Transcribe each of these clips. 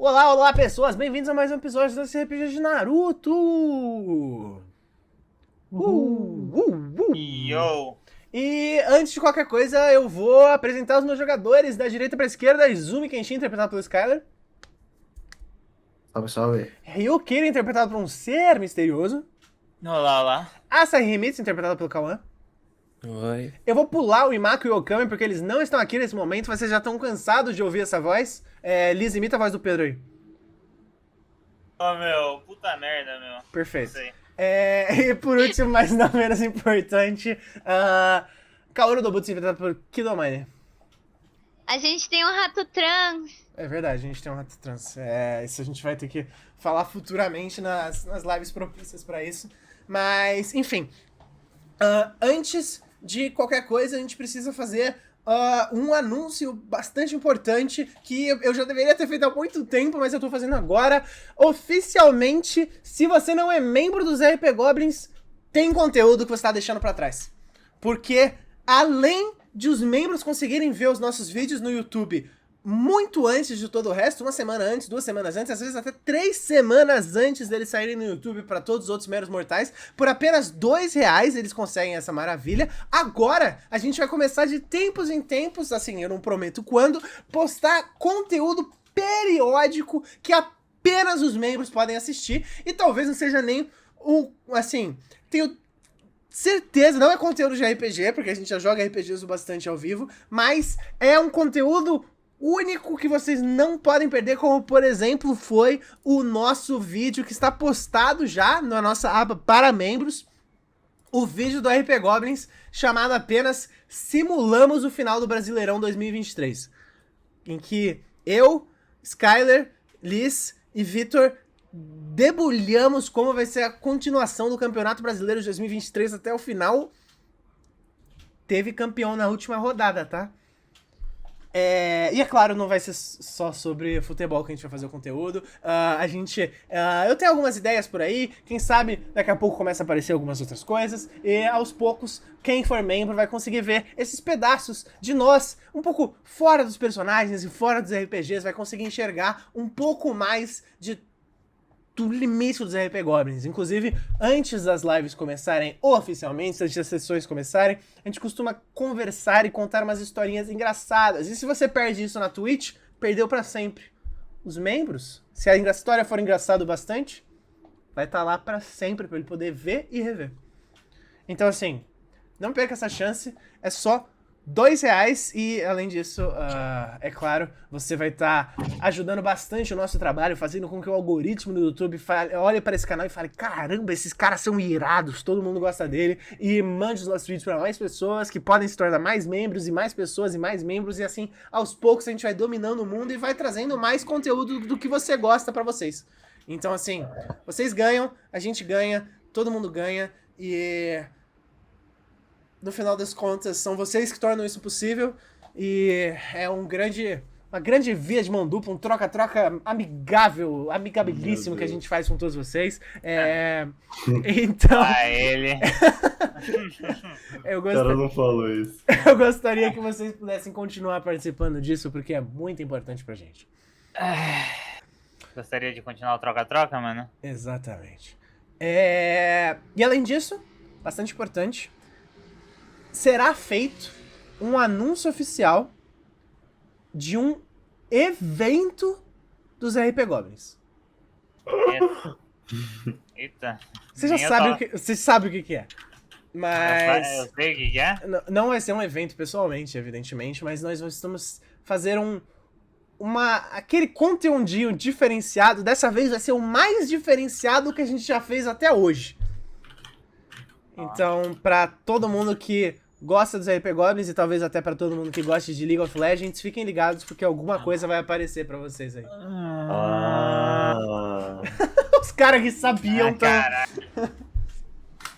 Olá, olá pessoas, bem-vindos a mais um episódio desse RPG de Naruto! Yo! E antes de qualquer coisa, eu vou apresentar os meus jogadores da direita pra esquerda: Izumi Kenshin, interpretado pelo Skyler. Salve, salve. Ryukira, interpretado por um ser misterioso. Olá, olá. Asahi Himitsu, interpretado pelo Kawan. Oi. Eu vou pular o Imaku e o Okami porque eles não estão aqui nesse momento, vocês já estão cansados de ouvir essa voz. Liz, imita a voz do Pedro aí. Ô, meu, puta merda, meu. Perfeito. Sei. E por último, mas não menos importante, Kaoru Dobutsu, interpretado por Kidomane. A gente tem um rato trans. É verdade, a gente tem um rato trans. Isso a gente vai ter que falar futuramente nas lives propícias pra isso. Mas, enfim. Antes de qualquer coisa, a gente precisa fazer um anúncio bastante importante que eu já deveria ter feito há muito tempo, mas eu tô fazendo agora. Oficialmente, se você não é membro dos RP Goblins, tem conteúdo que você tá deixando pra trás. Porque, além de os membros conseguirem ver os nossos vídeos no YouTube muito antes de todo o resto, uma semana antes, 2 semanas antes, às vezes até 3 semanas antes deles saírem no YouTube para todos os outros meros mortais, por apenas R$2 eles conseguem essa maravilha. Agora, a gente vai começar de tempos em tempos, assim, eu não prometo quando, postar conteúdo periódico que apenas os membros podem assistir, e talvez não seja nem assim, tenho certeza, não é conteúdo de RPG, porque a gente já joga RPGs bastante ao vivo, mas é um conteúdo único que vocês não podem perder, como por exemplo foi o nosso vídeo que está postado já na nossa aba para membros, o vídeo do RP Goblins chamado apenas Simulamos o Final do Brasileirão 2023, em que eu, Skyler, Liz e Vitor debulhamos como vai ser a continuação do Campeonato Brasileiro de 2023 até o final. Teve campeão na última rodada, tá? E é claro, não vai ser só sobre futebol que a gente vai fazer o conteúdo. Eu tenho algumas ideias por aí. Quem sabe daqui a pouco começa a aparecer algumas outras coisas. E aos poucos, quem for membro vai conseguir ver esses pedaços de nós, um pouco fora dos personagens e fora dos RPGs. Vai conseguir enxergar um pouco mais do limite dos RP Goblins. Inclusive, antes das lives começarem oficialmente, antes das sessões começarem, a gente costuma conversar e contar umas historinhas engraçadas. E se você perde isso na Twitch, perdeu pra sempre. Os membros, se a história for engraçada o bastante, vai estar lá pra sempre, pra ele poder ver e rever. Então assim, não perca essa chance, é só R$2 e, além disso, é claro, você vai estar ajudando bastante o nosso trabalho, fazendo com que o algoritmo do YouTube olhe para esse canal e fale: caramba, esses caras são irados, todo mundo gosta dele, e mande os nossos vídeos para mais pessoas que podem se tornar mais membros e mais pessoas e mais membros, e assim, aos poucos a gente vai dominando o mundo e vai trazendo mais conteúdo do que você gosta para vocês. Então assim, vocês ganham, a gente ganha, todo mundo ganha, e no final das contas, são vocês que tornam isso possível, e é uma grande via de mão dupla, um troca-troca amigabilíssimo que a gente faz com todos vocês. Então, ele. O cara não falou isso. eu gostaria que vocês pudessem continuar participando disso, porque é muito importante pra gente. Gostaria de continuar o troca-troca, mano? Exatamente. E além disso, bastante importante, será feito um anúncio oficial de um evento dos RP Goblins. Eita. Você já sabe você sabe o que é. Mas Eu sei o que é? não vai ser um evento pessoalmente, evidentemente, mas nós vamos fazer aquele conteúdinho diferenciado. Dessa vez vai ser o mais diferenciado que a gente já fez até hoje. Então, pra todo mundo que gosta dos RP Goblins e talvez até pra todo mundo que goste de League of Legends, fiquem ligados porque alguma coisa vai aparecer pra vocês aí. Os caras que sabiam tão...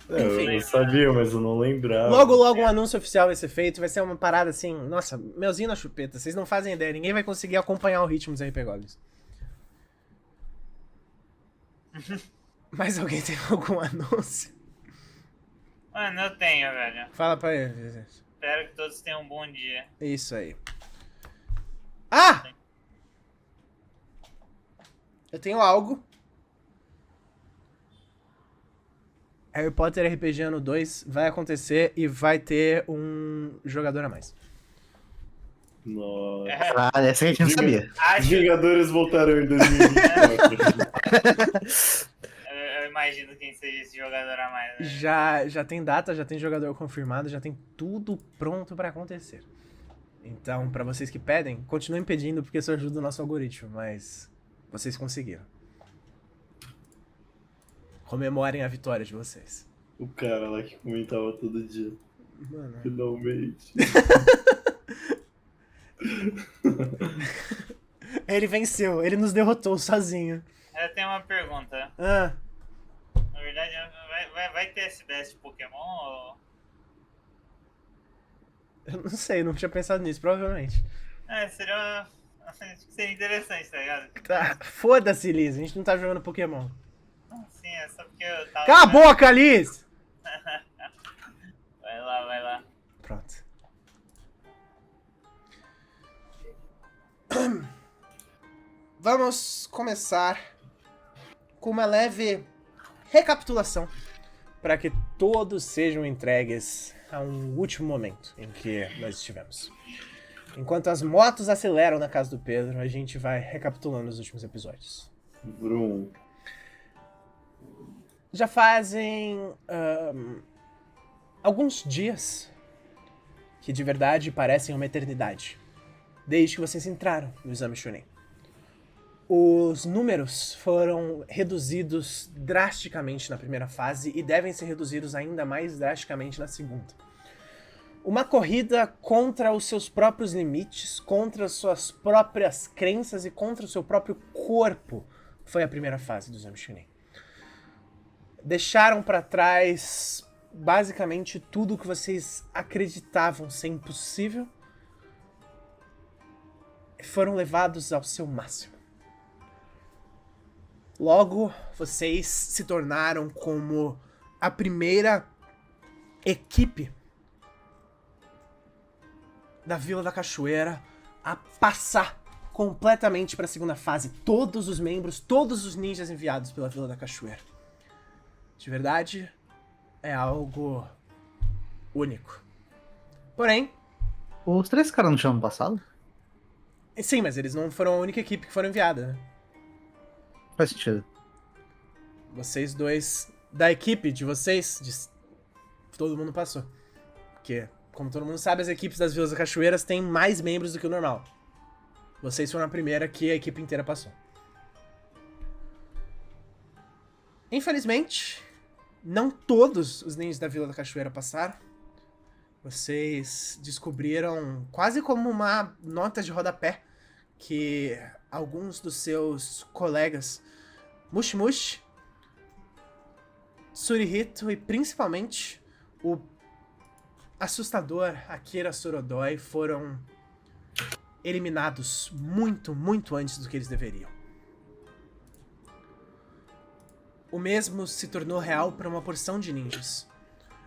Eu sabia, mas eu não lembrava. Logo um anúncio oficial vai ser feito, vai ser uma parada assim, nossa, melzinho na chupeta, vocês não fazem ideia, ninguém vai conseguir acompanhar o ritmo dos RP Goblins. Mais alguém tem algum anúncio? Mano, eu tenho, velho. Fala pra ele. Espero que todos tenham um bom dia. Isso aí. Ah! Eu tenho algo. Harry Potter RPG Ano 2 vai acontecer e vai ter um jogador a mais. Nossa. Ah, essa a gente não sabia. Os Acho, Vingadores voltaram em 2024. eu imagino quem seja esse jogador a mais. Né? Já tem data, já tem jogador confirmado, já tem tudo pronto pra acontecer. Então, pra vocês que pedem, continuem pedindo porque isso ajuda o nosso algoritmo, mas vocês conseguiram. Comemorem a vitória de vocês. O cara lá que comentava todo dia. Mano, Finalmente. ele venceu, ele nos derrotou sozinho. Eu tenho uma pergunta. Ah, Na verdade, vai ter SBS de Pokémon ou... eu não sei, não tinha pensado nisso, provavelmente. Seria... Acho que seria interessante, tá ligado? Tá, foda-se, Liz, a gente não tá jogando Pokémon. Sim, é só porque eu tava... Cala a boca, Liz! Vai lá. Pronto. Vamos começar com uma leve recapitulação para que todos sejam entregues a um último momento em que nós estivemos. Enquanto as motos aceleram na casa do Pedro, a gente vai recapitulando os últimos episódios. Brum. Já fazem alguns dias que de verdade parecem uma eternidade, desde que vocês entraram no exame Chunin. Os números foram reduzidos drasticamente na primeira fase e devem ser reduzidos ainda mais drasticamente na segunda. Uma corrida contra os seus próprios limites, contra as suas próprias crenças e contra o seu próprio corpo foi a primeira fase do exame Chunin. Deixaram para trás basicamente tudo que vocês acreditavam ser impossível e foram levados ao seu máximo. Logo, vocês se tornaram como a primeira equipe da Vila da Cachoeira a passar completamente para a segunda fase. Todos os membros, todos os ninjas enviados pela Vila da Cachoeira. De verdade, é algo único. Porém... Os 3 caras não tinham passado? Sim, mas eles não foram a única equipe que foram enviada, né? Faz sentido. Vocês dois, da equipe de vocês, todo mundo passou. Porque, como todo mundo sabe, as equipes das Vilas da Cachoeiras têm mais membros do que o normal. Vocês foram a primeira que a equipe inteira passou. Infelizmente, não todos os ninjas da Vila da Cachoeira passaram. Vocês descobriram, quase como uma nota de rodapé, que alguns dos seus colegas, Mushi Mushi, Surihito e principalmente o assustador Akira Surodoi foram eliminados muito, muito antes do que eles deveriam. O mesmo se tornou real para uma porção de ninjas.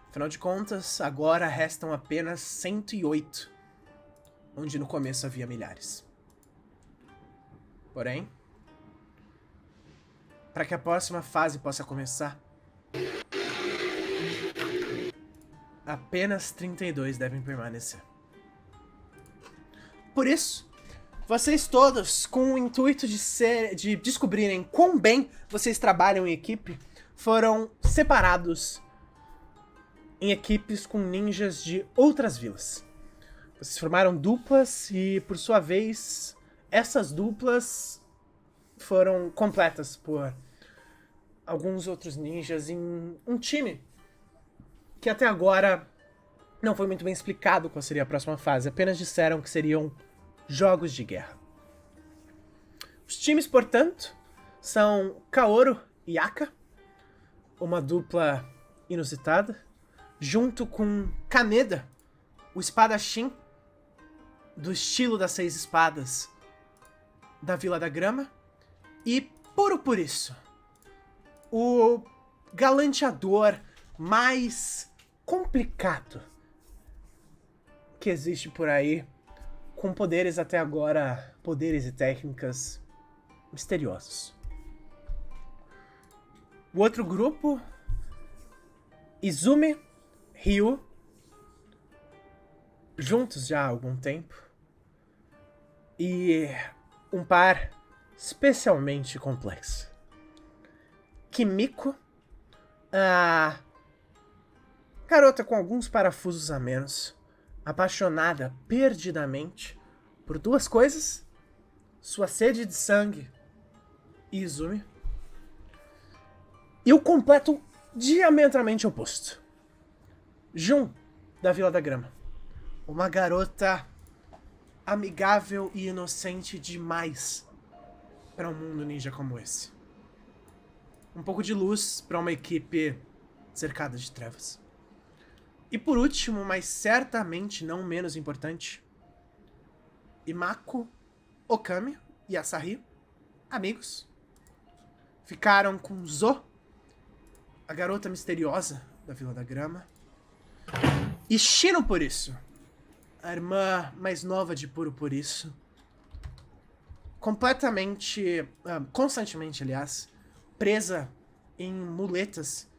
Afinal de contas, agora restam apenas 108, onde no começo havia milhares. Porém, para que a próxima fase possa começar, apenas 32 devem permanecer. Por isso, vocês todos, com o intuito de descobrirem quão bem vocês trabalham em equipe, foram separados em equipes com ninjas de outras vilas. Vocês formaram duplas e, por sua vez, essas duplas foram completas por alguns outros ninjas em um time que até agora não foi muito bem explicado qual seria a próxima fase. Apenas disseram que seriam jogos de guerra. Os times, portanto, são Kaoru e Aka, uma dupla inusitada, junto com Kaneda, o espadachim do estilo das 6 espadas da Vila da Grama, e, por isso, o galanteador mais complicado que existe por aí, com poderes até agora, poderes e técnicas misteriosos. O outro grupo, Izumi, Ryu, juntos já há algum tempo. E um par especialmente complexo. Kimiko, a garota com alguns parafusos a menos, apaixonada perdidamente por duas coisas: sua sede de sangue e Izumi. E o completo diametralmente oposto, Jun, da Vila da Grama. Uma garota amigável e inocente demais para um mundo ninja como esse. Um pouco de luz para uma equipe cercada de trevas. E por último, mas certamente não menos importante, Imako, Okami e Asahi, amigos, ficaram com Zo, a garota misteriosa da Vila da Grama, e Shino por isso, a irmã mais nova de Puro por isso, constantemente, aliás, presa em muletas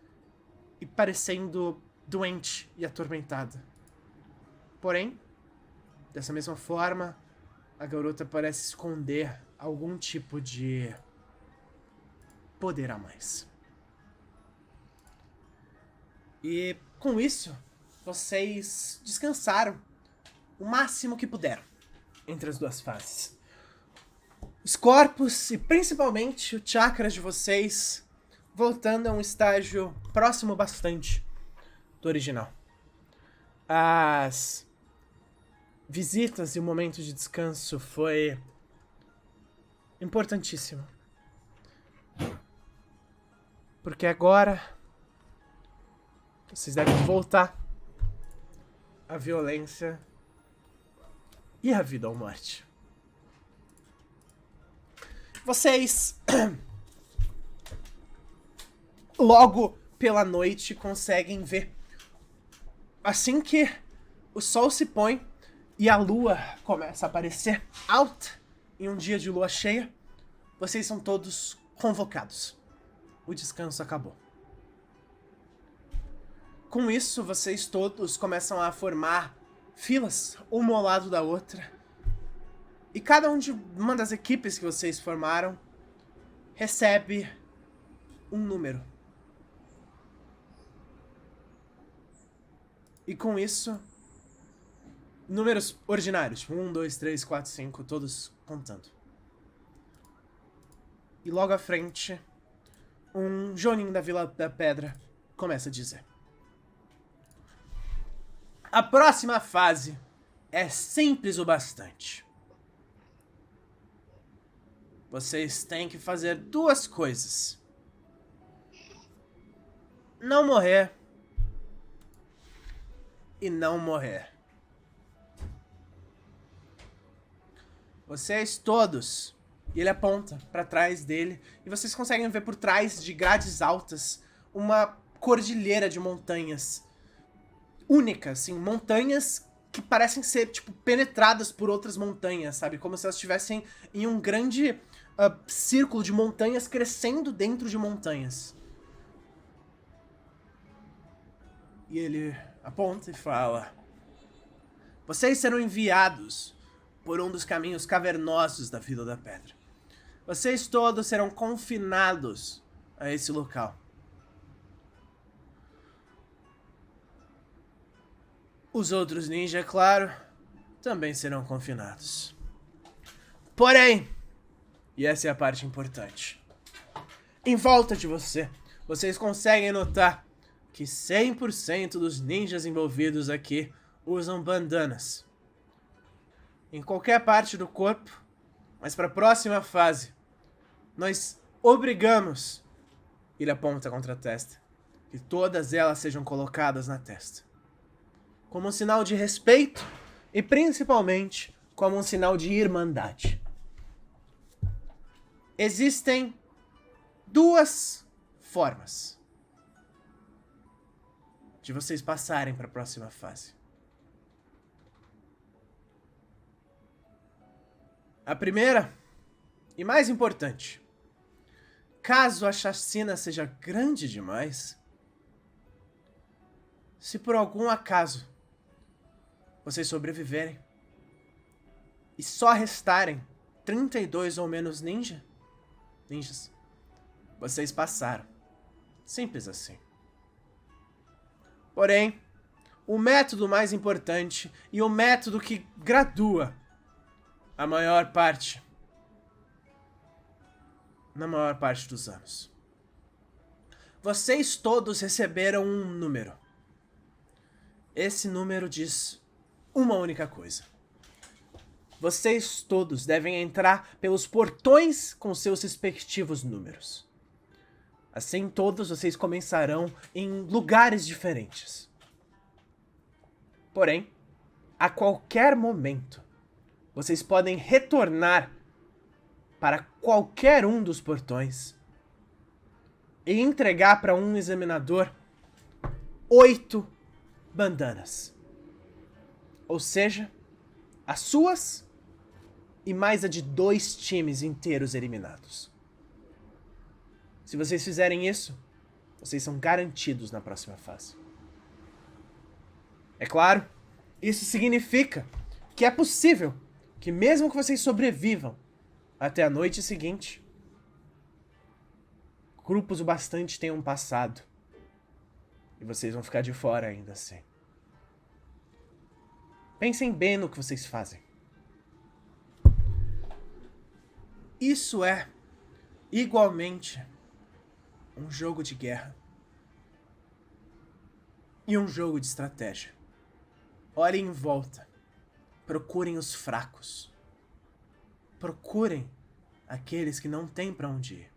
e parecendo doente e atormentada. Porém, dessa mesma forma, a garota parece esconder algum tipo de poder a mais. E com isso, vocês descansaram o máximo que puderam entre as duas fases. Os corpos e principalmente o chakra de vocês voltando a um estágio próximo bastante do original. As visitas e o momento de descanso foi importantíssimo. Porque agora vocês devem voltar à violência e à vida ou morte. Vocês logo pela noite conseguem ver, assim que o sol se põe e a lua começa a aparecer alta em um dia de lua cheia, vocês são todos convocados. O descanso acabou. Com isso, vocês todos começam a formar filas, uma ao lado da outra. E cada uma das equipes que vocês formaram recebe um número. E com isso, números ordinários. 1, 2, 3, 4, 5, todos contando. E logo à frente, um Jonin da Vila da Pedra começa a dizer: a próxima fase é simples o bastante. Vocês têm que fazer duas coisas: não morrer e não morrer. Vocês todos, e ele aponta pra trás dele, e vocês conseguem ver por trás de grades altas uma cordilheira de montanhas únicas, assim, montanhas que parecem ser, tipo, penetradas por outras montanhas, sabe? Como se elas estivessem em um grande círculo de montanhas crescendo dentro de montanhas. E ele aponta e fala: vocês serão enviados por um dos caminhos cavernosos da Vila da Pedra. Vocês todos serão confinados a esse local. Os outros ninjas, é claro, também serão confinados. Porém, e essa é a parte importante, em volta de vocês conseguem notar que 100% dos ninjas envolvidos aqui usam bandanas em qualquer parte do corpo, mas para a próxima fase, nós obrigamos, ele aponta contra a testa, que todas elas sejam colocadas na testa, como um sinal de respeito e principalmente como um sinal de irmandade. Existem duas formas de vocês passarem para a próxima fase. A primeira, e mais importante, caso a chacina seja grande demais, se por algum acaso vocês sobreviverem e só restarem 32 ou menos ninjas, vocês passaram. Simples assim. Porém, o método mais importante e o método que gradua a maior parte, na maior parte dos anos. Vocês todos receberam um número. Esse número diz uma única coisa. Vocês todos devem entrar pelos portões com seus respectivos números. Assim, todos vocês começarão em lugares diferentes. Porém, a qualquer momento, vocês podem retornar para qualquer um dos portões e entregar para um examinador 8 bandanas. Ou seja, as suas e mais a de 2 times inteiros eliminados. Se vocês fizerem isso, vocês são garantidos na próxima fase. É claro, isso significa que é possível que mesmo que vocês sobrevivam até a noite seguinte, grupos o bastante tenham passado e vocês vão ficar de fora ainda assim. Pensem bem no que vocês fazem. Isso é igualmente um jogo de guerra e um jogo de estratégia. Olhem em volta. Procurem os fracos. Procurem aqueles que não têm pra onde ir.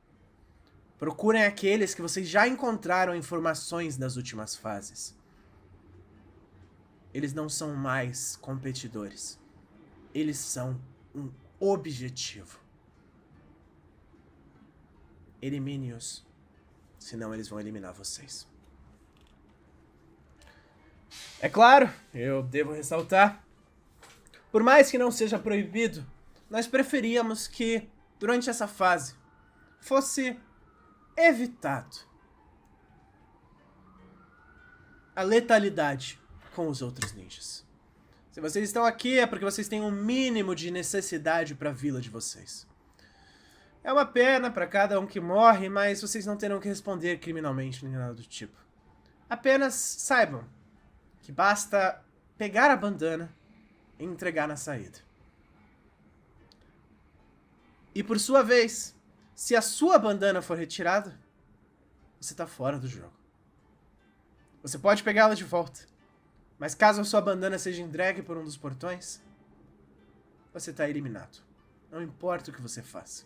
Procurem aqueles que vocês já encontraram informações das últimas fases. Eles não são mais competidores. Eles são um objetivo. Elimine-os, senão eles vão eliminar vocês. É claro, eu devo ressaltar, por mais que não seja proibido, nós preferíamos que, durante essa fase, fosse evitado a letalidade com os outros ninjas. Se vocês estão aqui é porque vocês têm um mínimo de necessidade para a vila de vocês. É uma pena para cada um que morre, mas vocês não terão que responder criminalmente nem nada do tipo. Apenas saibam que basta pegar a bandana e entregar na saída. E por sua vez, se a sua bandana for retirada, você tá fora do jogo. Você pode pegá-la de volta, mas caso a sua bandana seja entregue por um dos portões, você tá eliminado. Não importa o que você faça.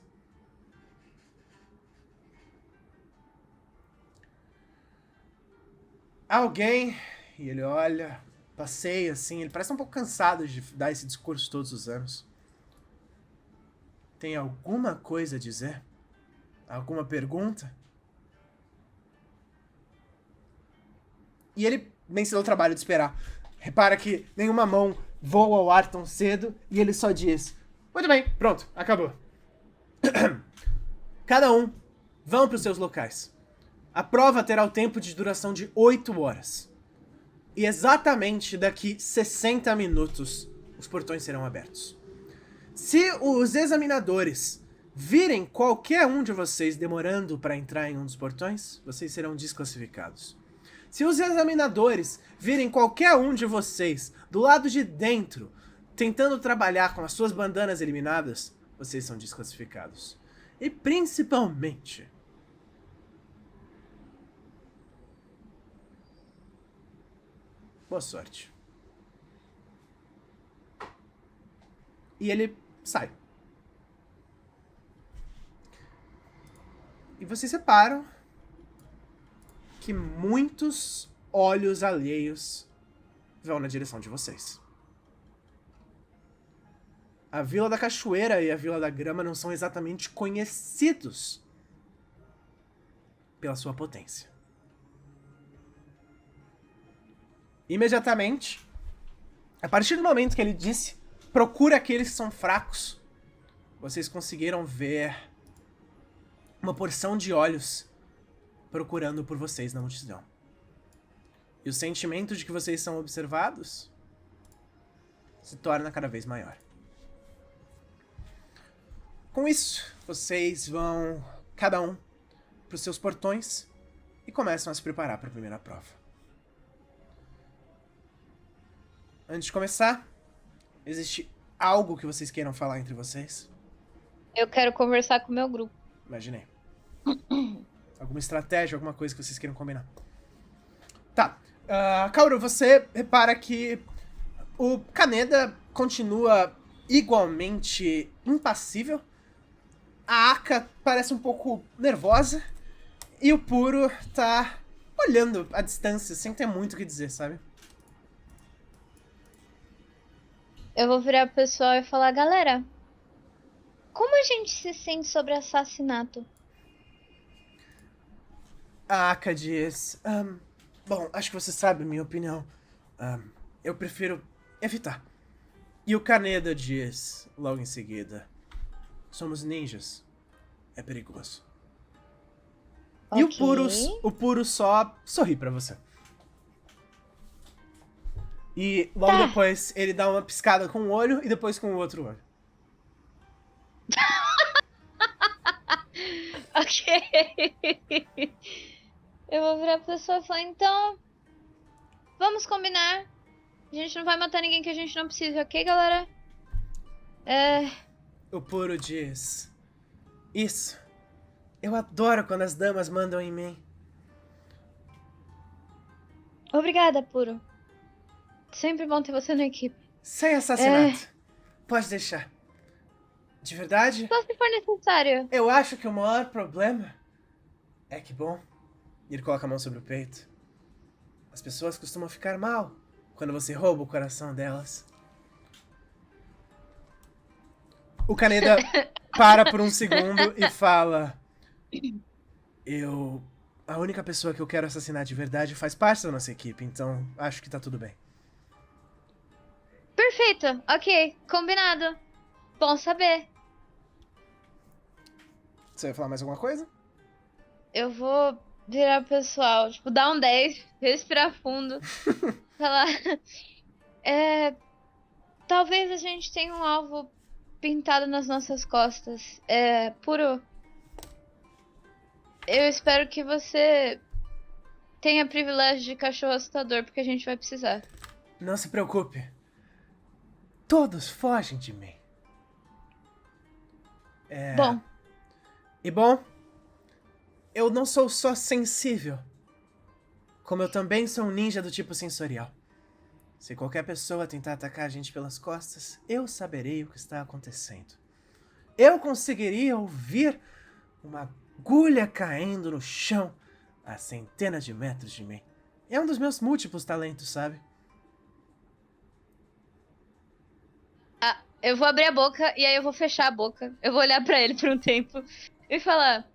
Alguém, e ele olha, passeia assim, ele parece um pouco cansado de dar esse discurso todos os anos. Tem alguma coisa a dizer? Alguma pergunta? E ele nem se deu o trabalho de esperar. Repara que nenhuma mão voa ao ar tão cedo e ele só diz: muito bem, pronto, acabou. Cada um, vão para os seus locais. A prova terá o tempo de duração de 8 horas. E exatamente daqui 60 minutos, os portões serão abertos. Se os examinadores virem qualquer um de vocês demorando para entrar em um dos portões, vocês serão desclassificados. Se os examinadores virem qualquer um de vocês do lado de dentro, tentando trabalhar com as suas bandanas eliminadas, vocês são desclassificados. E principalmente, boa sorte. E ele sai. E vocês reparam que muitos olhos alheios vão na direção de vocês. A Vila da Cachoeira e a Vila da Grama não são exatamente conhecidos pela sua potência. Imediatamente, a partir do momento que ele disse, procura aqueles que são fracos, vocês conseguiram ver uma porção de olhos procurando por vocês na multidão. E o sentimento de que vocês são observados se torna cada vez maior. Com isso, vocês vão, cada um, para os seus portões e começam a se preparar para a primeira prova. Antes de começar, existe algo que vocês queiram falar entre vocês? Eu quero conversar com o meu grupo. Imaginei. Alguma estratégia, alguma coisa que vocês queiram combinar. Tá. Kaoru, você repara que o Kaneda continua igualmente impassível. A Aka parece um pouco nervosa. E o Puro tá olhando à distância, sem ter muito o que dizer, sabe? Eu vou virar pro pessoal e falar, galera, como a gente se sente sobre assassinato? A Aka diz... bom, acho que você sabe a minha opinião. Eu prefiro evitar. E o Kaneda diz, logo em seguida... Somos ninjas. É perigoso. E Ok. o Puro só sorri pra você. E logo Tá. depois ele dá uma piscada com um olho e depois com o outro olho. Ok. Eu vou virar pro pessoal e falar, então, vamos combinar. A gente não vai matar ninguém que a gente não precisa, ok, galera? O Puro diz... Isso. Eu adoro quando as damas mandam em mim. Obrigada, Puro. Sempre bom ter você na equipe. Sem assassinato. Pode deixar. De verdade, Só se for necessário. eu acho que o maior problema é que, bom... E ele coloca a mão sobre o peito. As pessoas costumam ficar mal quando você rouba o coração delas. O Kaneda para por um segundo e fala... A única pessoa que eu quero assassinar de verdade faz parte da nossa equipe, então acho que tá tudo bem. Perfeito, ok, combinado. Bom saber. Você vai falar mais alguma coisa? Eu vou virar pro pessoal, tipo, dar um 10, respirar fundo. Falar. Talvez a gente tenha um alvo pintado nas nossas costas. Puro. Eu espero que você tenha privilégio de cachorro assustador, porque a gente vai precisar. Não se preocupe. Todos fogem de mim. Bom, E bom, eu não sou só sensível, como eu também sou um ninja do tipo sensorial. Se qualquer pessoa tentar atacar a gente pelas costas, eu saberei o que está acontecendo. Eu conseguiria ouvir uma agulha caindo no chão a centenas de metros de mim. É um dos meus múltiplos talentos, sabe? eu vou abrir a boca e aí eu vou fechar a boca. Eu vou olhar pra ele por um tempo e falar: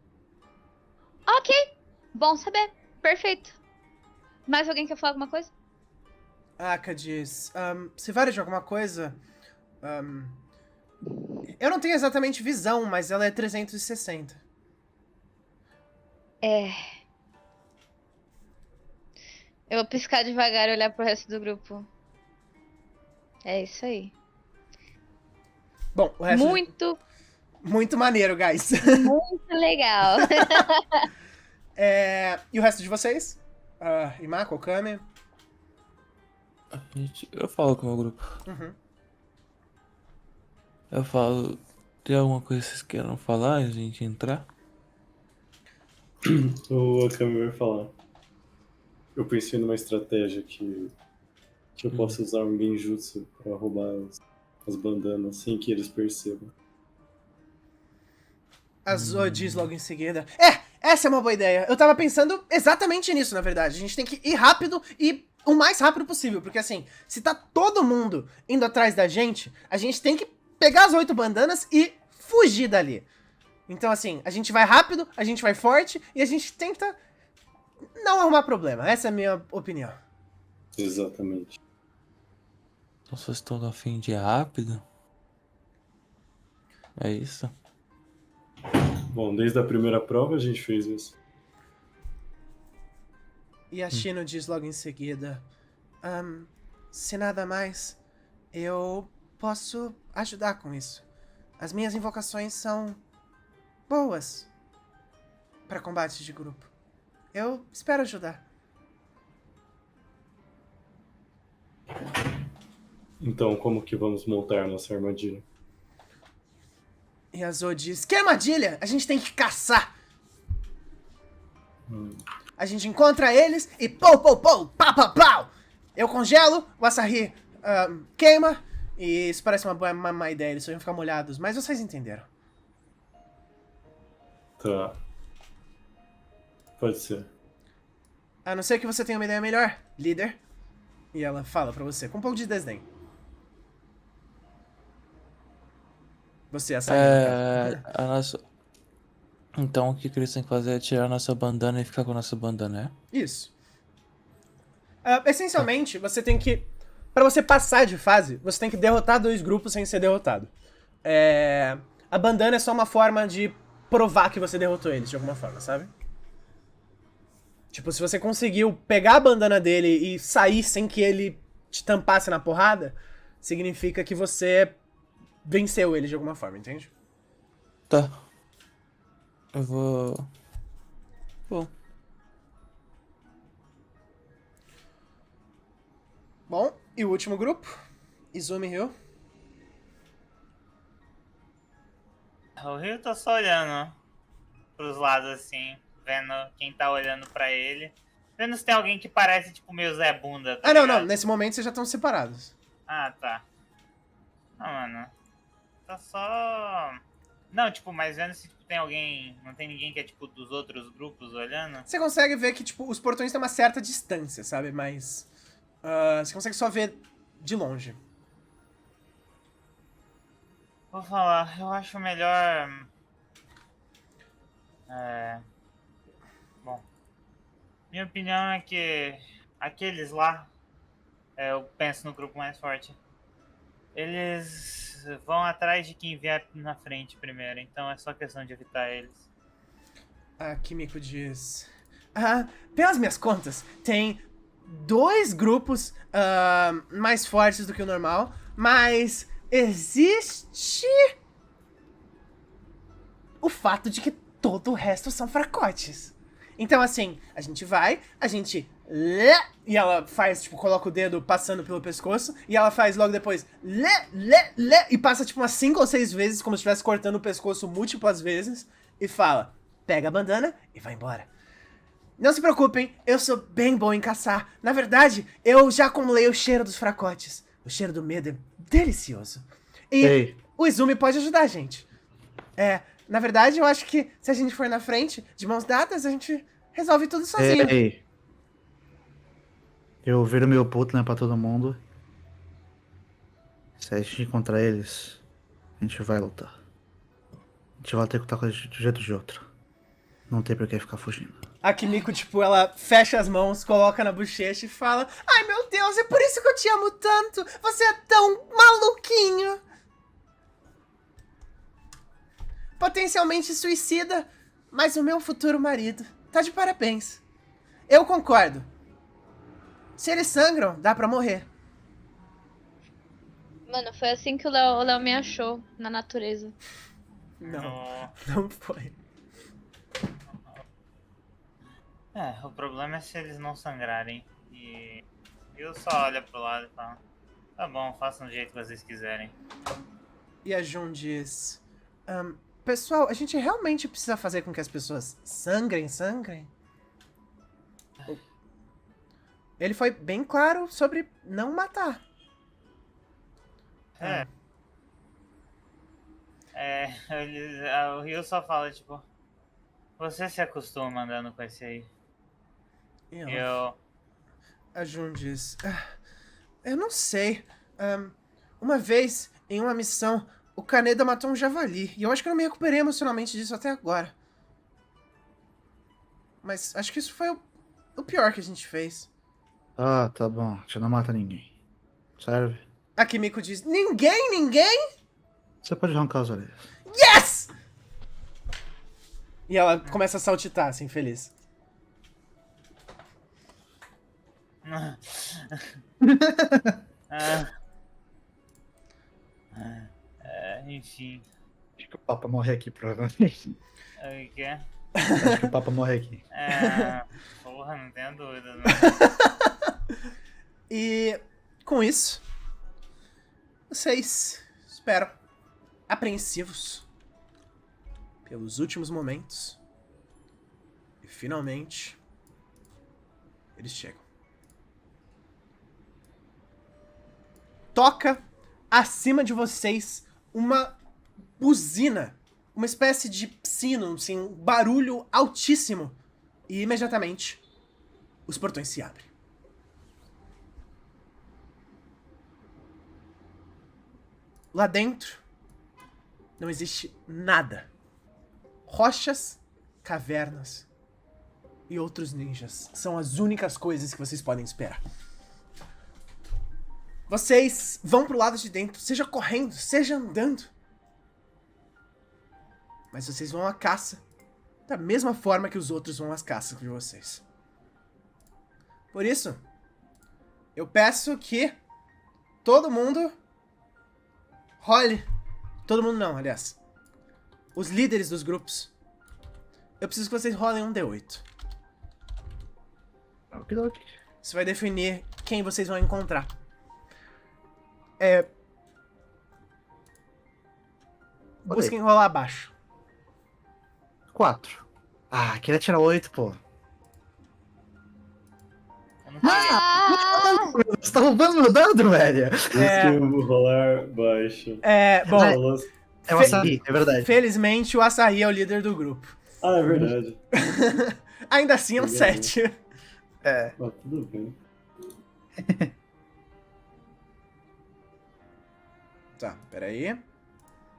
Ok, bom saber, perfeito. Mais alguém quer falar alguma coisa? Aka diz, se vale de alguma coisa... eu não tenho exatamente visão, mas ela é 360. Eu vou piscar devagar e olhar pro resto do grupo. É isso aí. Bom, o resto... Muito maneiro, guys. Muito legal. E o resto de vocês? Imako, Okami? Eu falo com o meu grupo. Uhum. Eu falo, tem alguma coisa que vocês queiram falar antes de a gente entrar? O Akami vai falar. Eu pensei numa estratégia que eu posso usar um genjutsu pra roubar as bandanas sem que eles percebam. A Zoe diz logo em seguida. Essa é uma boa ideia. Eu tava pensando exatamente nisso, na verdade. A gente tem que ir rápido e o mais rápido possível. Porque assim, se tá todo mundo indo atrás da gente, a gente tem que pegar as 8 bandanas e fugir dali. Então assim, a gente vai rápido, a gente vai forte e a gente tenta não arrumar problema. Essa é a minha opinião. Exatamente. Então vocês estão a fim de ir rápido? É isso? Bom, desde a primeira prova a gente fez isso. E a Shino diz logo em seguida: se nada mais, eu posso ajudar com isso. As minhas invocações são boas para combate de grupo. Eu espero ajudar. Então, como que vamos montar nossa armadilha? E a Zoe diz: que armadilha? A gente tem que caçar. A gente encontra eles e pau, pau, pau, pau, pau, pau. Eu congelo, o Asahi queima. E isso parece uma má ideia, eles só iam ficar molhados. Mas vocês entenderam. Tá. Pode ser. A não ser que você tenha uma ideia melhor, líder. E ela fala pra você, com um pouco de desdém. Você, Asahi. A nossa... Então o que eles têm que fazer é tirar a nossa bandana e ficar com a nossa bandana, é? Isso. Essencialmente, você tem que... Pra você passar de fase, você tem que derrotar 2 grupos sem ser derrotado. A bandana é só uma forma de provar que você derrotou eles, de alguma forma, sabe? Tipo, se você conseguiu pegar a bandana dele e sair sem que ele te tampasse na porrada, significa que você venceu ele de alguma forma, entende? Tá. Eu vou... Bom. Bom, e o último grupo? Izumi Ryu. O Rio tá só olhando pros lados assim, vendo quem tá olhando pra ele. Vendo se tem alguém que parece tipo meio Zé Bunda. Tá Não. ligado? Nesse momento vocês já estão separados. Ah, tá. Não, mano. Tá só. Não, tipo, mas vendo se tipo, tem alguém. Não tem ninguém que é tipo dos outros grupos olhando. Você consegue ver que, tipo, os portões têm uma certa distância, sabe? Mas... você consegue só ver de longe. Vou falar, eu acho melhor. Bom. Minha opinião é que aqueles lá, eu penso no grupo mais forte, eles vão atrás de quem vier na frente primeiro, então é só questão de evitar eles. A Kimiko diz... pelas minhas contas, tem 2 grupos mais fortes do que o normal, mas existe o fato de que todo o resto são fracotes. Então, assim, a gente vai, a gente... E ela faz, tipo, coloca o dedo passando pelo pescoço, e ela faz logo depois... E passa, tipo, umas 5 ou 6 vezes, como se estivesse cortando o pescoço múltiplas vezes, e fala, pega a bandana e vai embora. Não se preocupem, eu sou bem bom em caçar. Na verdade, eu já acumulei o cheiro dos fracotes. O cheiro do medo é delicioso. E Ei. o Izumi pode ajudar a gente. Na verdade, eu acho que se a gente for na frente, de mãos dadas, a gente resolve tudo sozinho. Ei. Eu viro meu puto, né, pra todo mundo. Se a gente encontrar eles, a gente vai lutar. A gente vai ter que lutar de um jeito ou de outro. Não tem por que ficar fugindo. A Kimiko, tipo, ela fecha as mãos, coloca na bochecha e fala: ai, meu Deus, é por isso que eu te amo tanto. Você é tão maluquinho. Potencialmente suicida, mas o meu futuro marido tá de parabéns. Eu concordo. Se eles sangram, dá pra morrer. Mano, foi assim que o Léo me achou na natureza. Não foi. O problema é se eles não sangrarem. E eu só olho pro lado e falo, tá bom, façam do jeito que vocês quiserem. E a Jun diz... pessoal, a gente realmente precisa fazer com que as pessoas sangrem? Ele foi bem claro sobre não matar. O Rio só fala, tipo, você se acostuma andando com esse aí. A Jun diz... eu não sei. Uma vez, em uma missão, o Kaneda matou um javali. E eu acho que eu não me recuperei emocionalmente disso até agora. Mas acho que isso foi o pior que a gente fez. Ah, tá bom. A gente não mata ninguém. Serve? A Kimiko diz... Ninguém? Você pode arrancar as orelhas. Yes! E ela começa a saltitar, assim, feliz. Enfim. Acho que o Papa morre aqui, provavelmente. O quê? Acho que o Papa morre aqui. Porra, não tenho dúvida, não. E com isso, vocês esperam, apreensivos, pelos últimos momentos. E finalmente, eles chegam. Toca acima de vocês uma buzina, uma espécie de sino, assim, um barulho altíssimo. E imediatamente, os portões se abrem. Lá dentro, não existe nada. Rochas, cavernas e outros ninjas são as únicas coisas que vocês podem esperar. Vocês vão pro lado de dentro, seja correndo, seja andando. Mas vocês vão à caça da mesma forma que os outros vão às caças de vocês. Por isso, eu peço que todo mundo role. Todo mundo não, aliás. Os líderes dos grupos. Eu preciso que vocês rolem um D8. Okidoki. Isso vai definir quem vocês vão encontrar. Busquem rolar abaixo. 4. Ah, queria tirar 8, pô. Eu não queria. Ah! Você tá roubando meu dado, velho. Busque rolar baixo. Bom, Rolou- É o açaí, é verdade. felizmente o Asahi é o líder do grupo. Ah, é verdade. Ainda assim é um Legal. 7. É. Ah, tudo bem. Tá, peraí.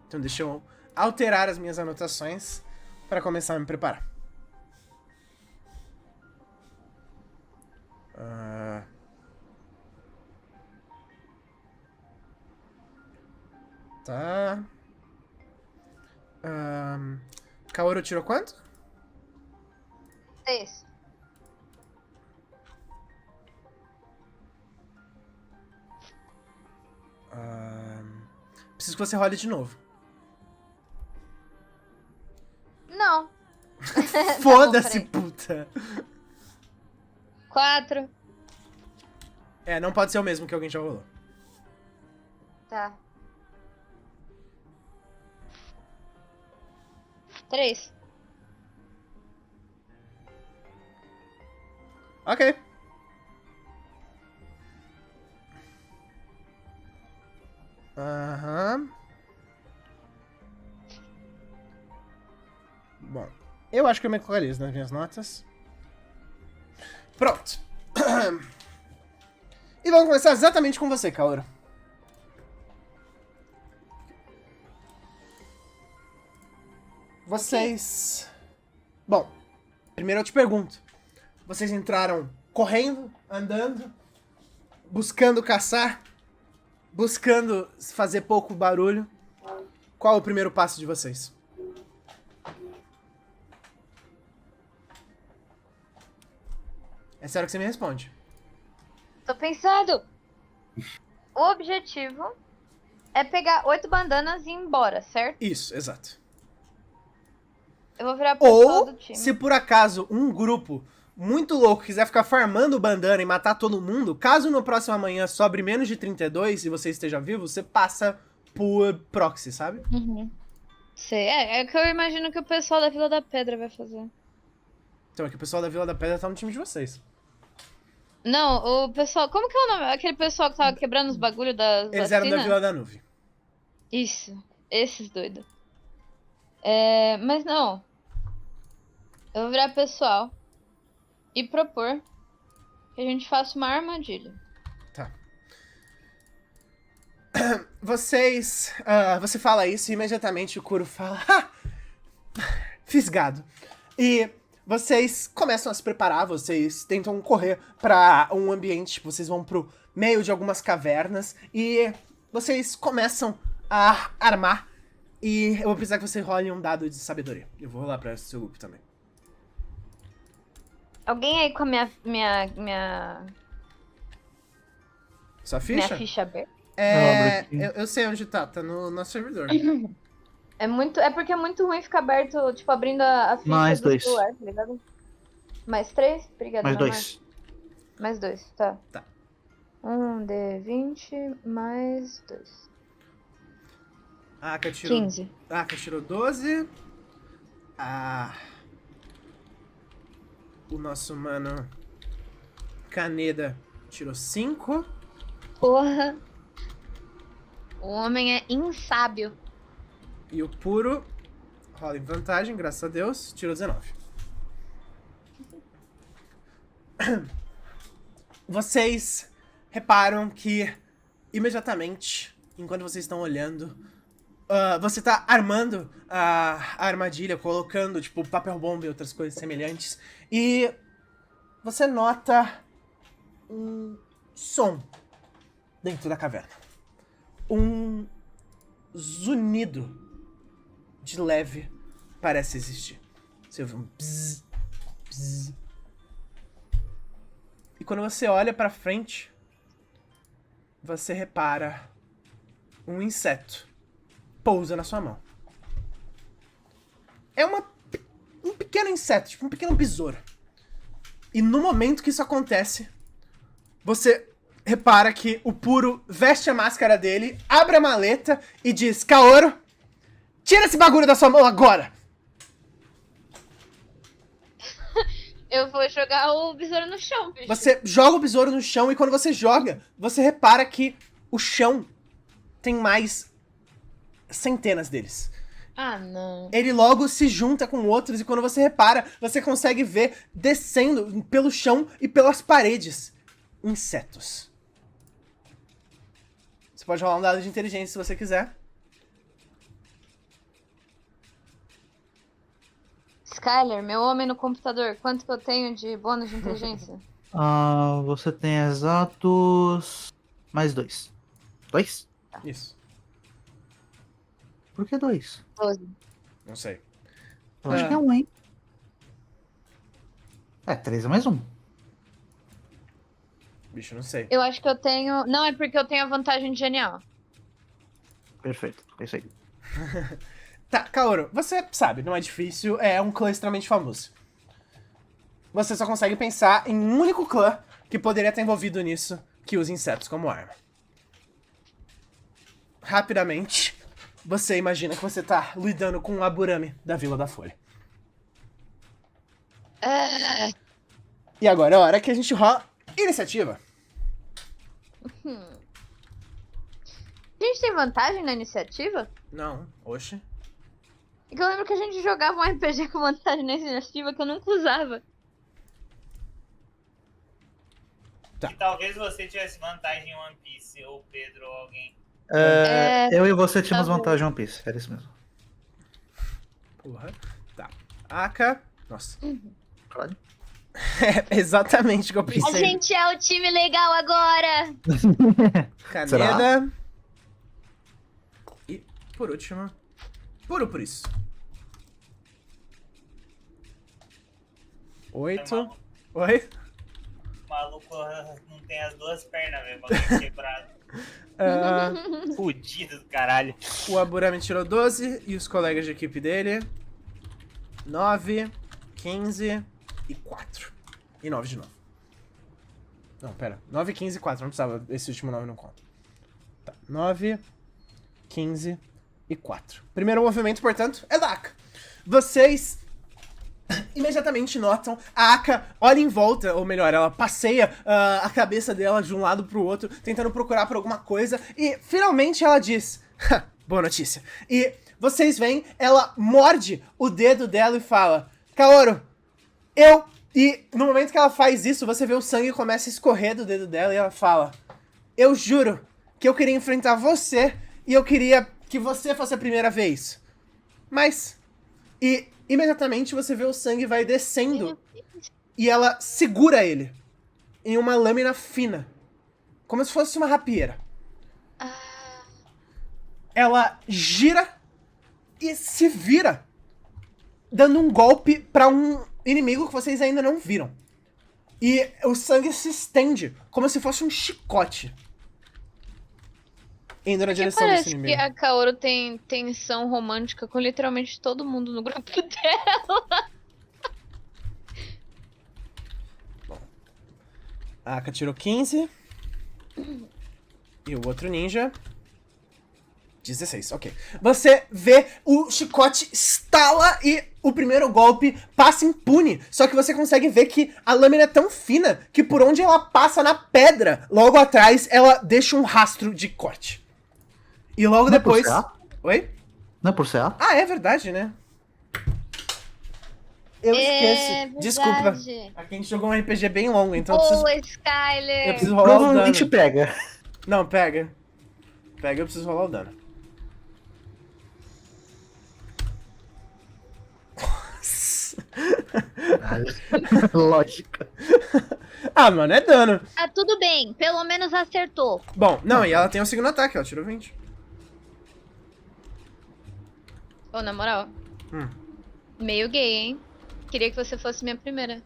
Então deixa eu alterar as minhas anotações para começar a me preparar. Tá. Kaoru tirou quanto? 6. Preciso que você role de novo. Não. Foda-se, Tá bom, puta! 4. Não pode ser o mesmo que alguém já rolou. Tá. 3. Ok. Aham. Bom, eu acho que eu me localizo nas minhas notas. Pronto. E vamos começar exatamente com você, Kaoru. Vocês... Bom, primeiro eu te pergunto. Vocês entraram correndo, andando, buscando caçar, buscando fazer pouco barulho. Qual é o primeiro passo de vocês? É sério que você me responde. Tô pensando. O objetivo é pegar 8 bandanas e ir embora, certo? Isso, exato. Eu vou virar pro pessoal Ou, do time. se por acaso um grupo muito louco quiser ficar farmando bandana e matar todo mundo, caso no próximo amanhã sobre menos de 32 e você esteja vivo, você passa por proxy, sabe? Uhum. Sei, é que eu imagino que o pessoal da Vila da Pedra vai fazer. Então aqui o pessoal da Vila da Pedra tá no time de vocês. Não, o pessoal... Como que é o nome? Aquele pessoal que tava quebrando os bagulho das Eles eram da vacinas? Vila da Nuvem. Isso, esses doidos. Mas não. Eu vou virar pessoal e propor que a gente faça uma armadilha. Tá. Você fala isso e imediatamente o Kuro fala... Ha! Fisgado. E vocês começam a se preparar, vocês tentam correr pra um ambiente, tipo, vocês vão pro meio de algumas cavernas e vocês começam a armar E eu vou precisar que você role um dado de sabedoria. Eu vou rolar pra o seu grupo também. Alguém aí com a minha Sua ficha? ficha aberta? É. Abre aqui. Eu sei onde tá. Tá no nosso servidor. É porque é muito ruim ficar aberto, tipo, abrindo a ficha Mais do 2. celular, tá ligado? Mais 3? Obrigada, Mais Namar. 2. Mais 2, tá. Tá. 1d20 mais 2. A Aka tirou. 15. A Aka tirou 12. O nosso mano Kaneda tirou 5. Porra. O homem é insábio. E o Puro rola em vantagem, graças a Deus, tirou 19. Vocês reparam que imediatamente, enquanto vocês estão olhando, você tá armando a armadilha, colocando tipo papel bomba e outras coisas semelhantes, e você nota um som dentro da caverna. Um zunido de leve parece existir. Você ouve um bzz, bzz. E quando você olha pra frente, você repara um inseto pousa na sua mão. É um pequeno inseto, tipo um pequeno besouro. E no momento que isso acontece, você repara que o Puro veste a máscara dele, abre a maleta e diz: Kaoru, tira esse bagulho da sua mão agora! Eu vou jogar o besouro no chão, bicho. Você joga o besouro no chão e quando você joga, você repara que o chão tem mais centenas deles. Ah, não. Ele logo se junta com outros e quando você repara, você consegue ver descendo pelo chão e pelas paredes insetos. Você pode rolar um dado de inteligência se você quiser. Skyler, meu homem no computador, quanto que eu tenho de bônus de inteligência? Você tem exatos. Mais 2. 2? Isso. Por que 2? 12. Não sei. Eu acho que é 1, hein? 3 é mais 1. Bicho, não sei. Eu acho que eu tenho... Não, é porque eu tenho a vantagem de genial. Perfeito. É isso aí. Tá, Kaoru, você sabe, não é difícil, é um clã extremamente famoso. Você só consegue pensar em um único clã que poderia estar envolvido nisso, que usa insetos como arma. Rapidamente, você imagina que você tá lidando com um Aburame da Vila da Folha. E agora é a hora que a gente rola iniciativa. A gente tem vantagem na iniciativa? Não, oxe. É que eu lembro que a gente jogava um RPG com vantagem na iniciativa que eu nunca usava. Tá. E talvez você tivesse vantagem em One Piece, ou Pedro, ou alguém. Eu e você tínhamos tá bom. vantagem em One Piece. Era isso mesmo. Porra. Tá. Aka. Nossa. Claro. É exatamente o que eu A pensei. gente é o time legal agora! Kaneda. E, por último, Puro por isso. 8. Oi? O maluco não tem as duas pernas, velho. O bagulho quebrado. Ah, Fudido do caralho. o Aburame tirou 12 e os colegas de equipe dele 9, 15 e 4. E 9 de novo. Não, pera. 9, 15 e 4. Não precisava. Esse último 9 não conta. Tá. 9, 15 e 4. Primeiro movimento, portanto, é da Aka. Vocês imediatamente notam a Aka olha em volta, ou melhor, ela passeia a cabeça dela de um lado pro outro, tentando procurar por alguma coisa, e finalmente ela diz: boa notícia. E vocês veem, ela morde o dedo dela e fala: Kaoru, E no momento que ela faz isso, você vê o sangue começa a escorrer do dedo dela e ela fala: eu juro que eu queria enfrentar você e eu queria que você fosse a primeira vez. Mas... E imediatamente você vê o sangue vai descendo e ela segura ele em uma lâmina fina, como se fosse uma rapieira. Ela gira e se vira, dando um golpe pra um inimigo que vocês ainda não viram. E o sangue se estende, como se fosse um chicote. Indo na direção desse Parece que inimigo. a Kaoru tem tensão romântica com literalmente todo mundo no grupo dela. A Aka tirou 15. E o outro ninja... 16, ok. Você vê o chicote estala e o primeiro golpe passa impune. Só que você consegue ver que a lâmina é tão fina que por onde ela passa na pedra, logo atrás, ela deixa um rastro de corte. E logo Não é por depois... CA? Oi? Não é por CA? Ah, é verdade, né? Eu esqueço. verdade. Desculpa. Aqui a gente jogou um RPG bem longo, então eu Boa, preciso Skyler! rolar o dano. Provavelmente pega. Não, pega. Pega, eu preciso rolar o dano. Lógica. Ah, mano, é dano. Ah, tudo bem, pelo menos acertou. Bom, não, e ela tem o segundo ataque, ela tirou 20. Ô, na moral. Hum. Meio gay, hein? Queria que você fosse minha primeira.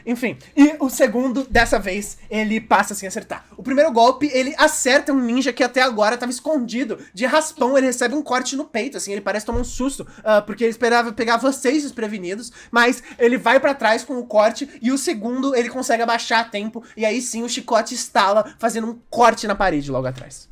Enfim, e o segundo, dessa vez, ele passa sem acertar. O primeiro golpe, ele acerta um ninja que até agora tava escondido. De raspão, ele recebe um corte no peito, assim, ele parece tomar um susto, porque ele esperava pegar vocês desprevenidos, mas ele vai pra trás com o corte, e o segundo, ele consegue abaixar a tempo, e aí sim o chicote estala, fazendo um corte na parede logo atrás.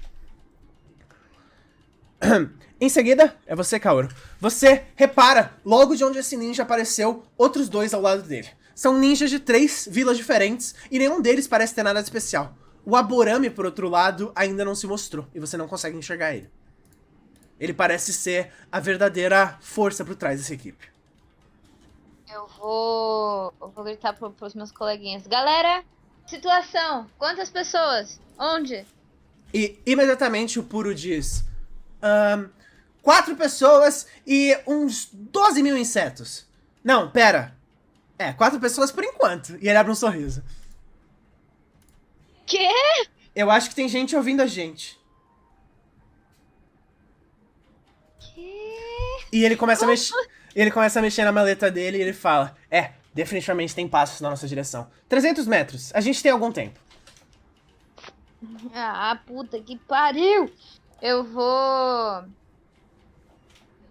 Em seguida, é você, Kaoru. Você repara, logo de onde esse ninja apareceu, outros dois ao lado dele. São ninjas de 3 vilas diferentes, e nenhum deles parece ter nada de especial. O Aborame, por outro lado, ainda não se mostrou, e você não consegue enxergar ele. Ele parece ser a verdadeira força por trás dessa equipe. Eu vou gritar pros meus coleguinhas. Galera, situação. Quantas pessoas? Onde? E imediatamente o Puro diz... 4 pessoas e uns 12 mil insetos. Não, pera. 4 pessoas por enquanto. E ele abre um sorriso. Quê? Eu acho que tem gente ouvindo a gente. E ele começa a mexer. Ele começa a mexer na maleta dele e ele fala: definitivamente tem passos na nossa direção. 300 metros. A gente tem algum tempo. Ah, puta que pariu! Eu vou...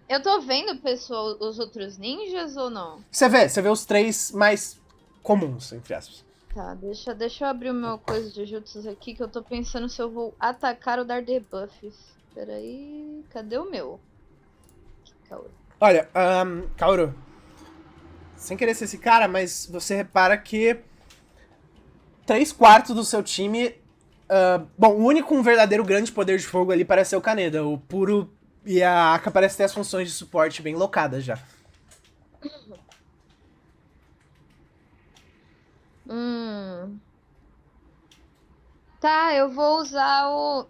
Eu tô vendo, pessoal, os outros ninjas ou não? Você vê os 3 mais comuns, entre aspas. Tá, deixa eu abrir o meu coisa de jutsus aqui, que eu tô pensando se eu vou atacar ou dar debuffs. Peraí, cadê o meu? Kaoru. Olha, Kaoru, sem querer ser esse cara, mas você repara que 3/4 do seu time... bom, o único com verdadeiro grande poder de fogo ali parece ser o Kaneda. O Puro e a Aka parecem ter as funções de suporte bem locadas já. Tá, eu vou usar o...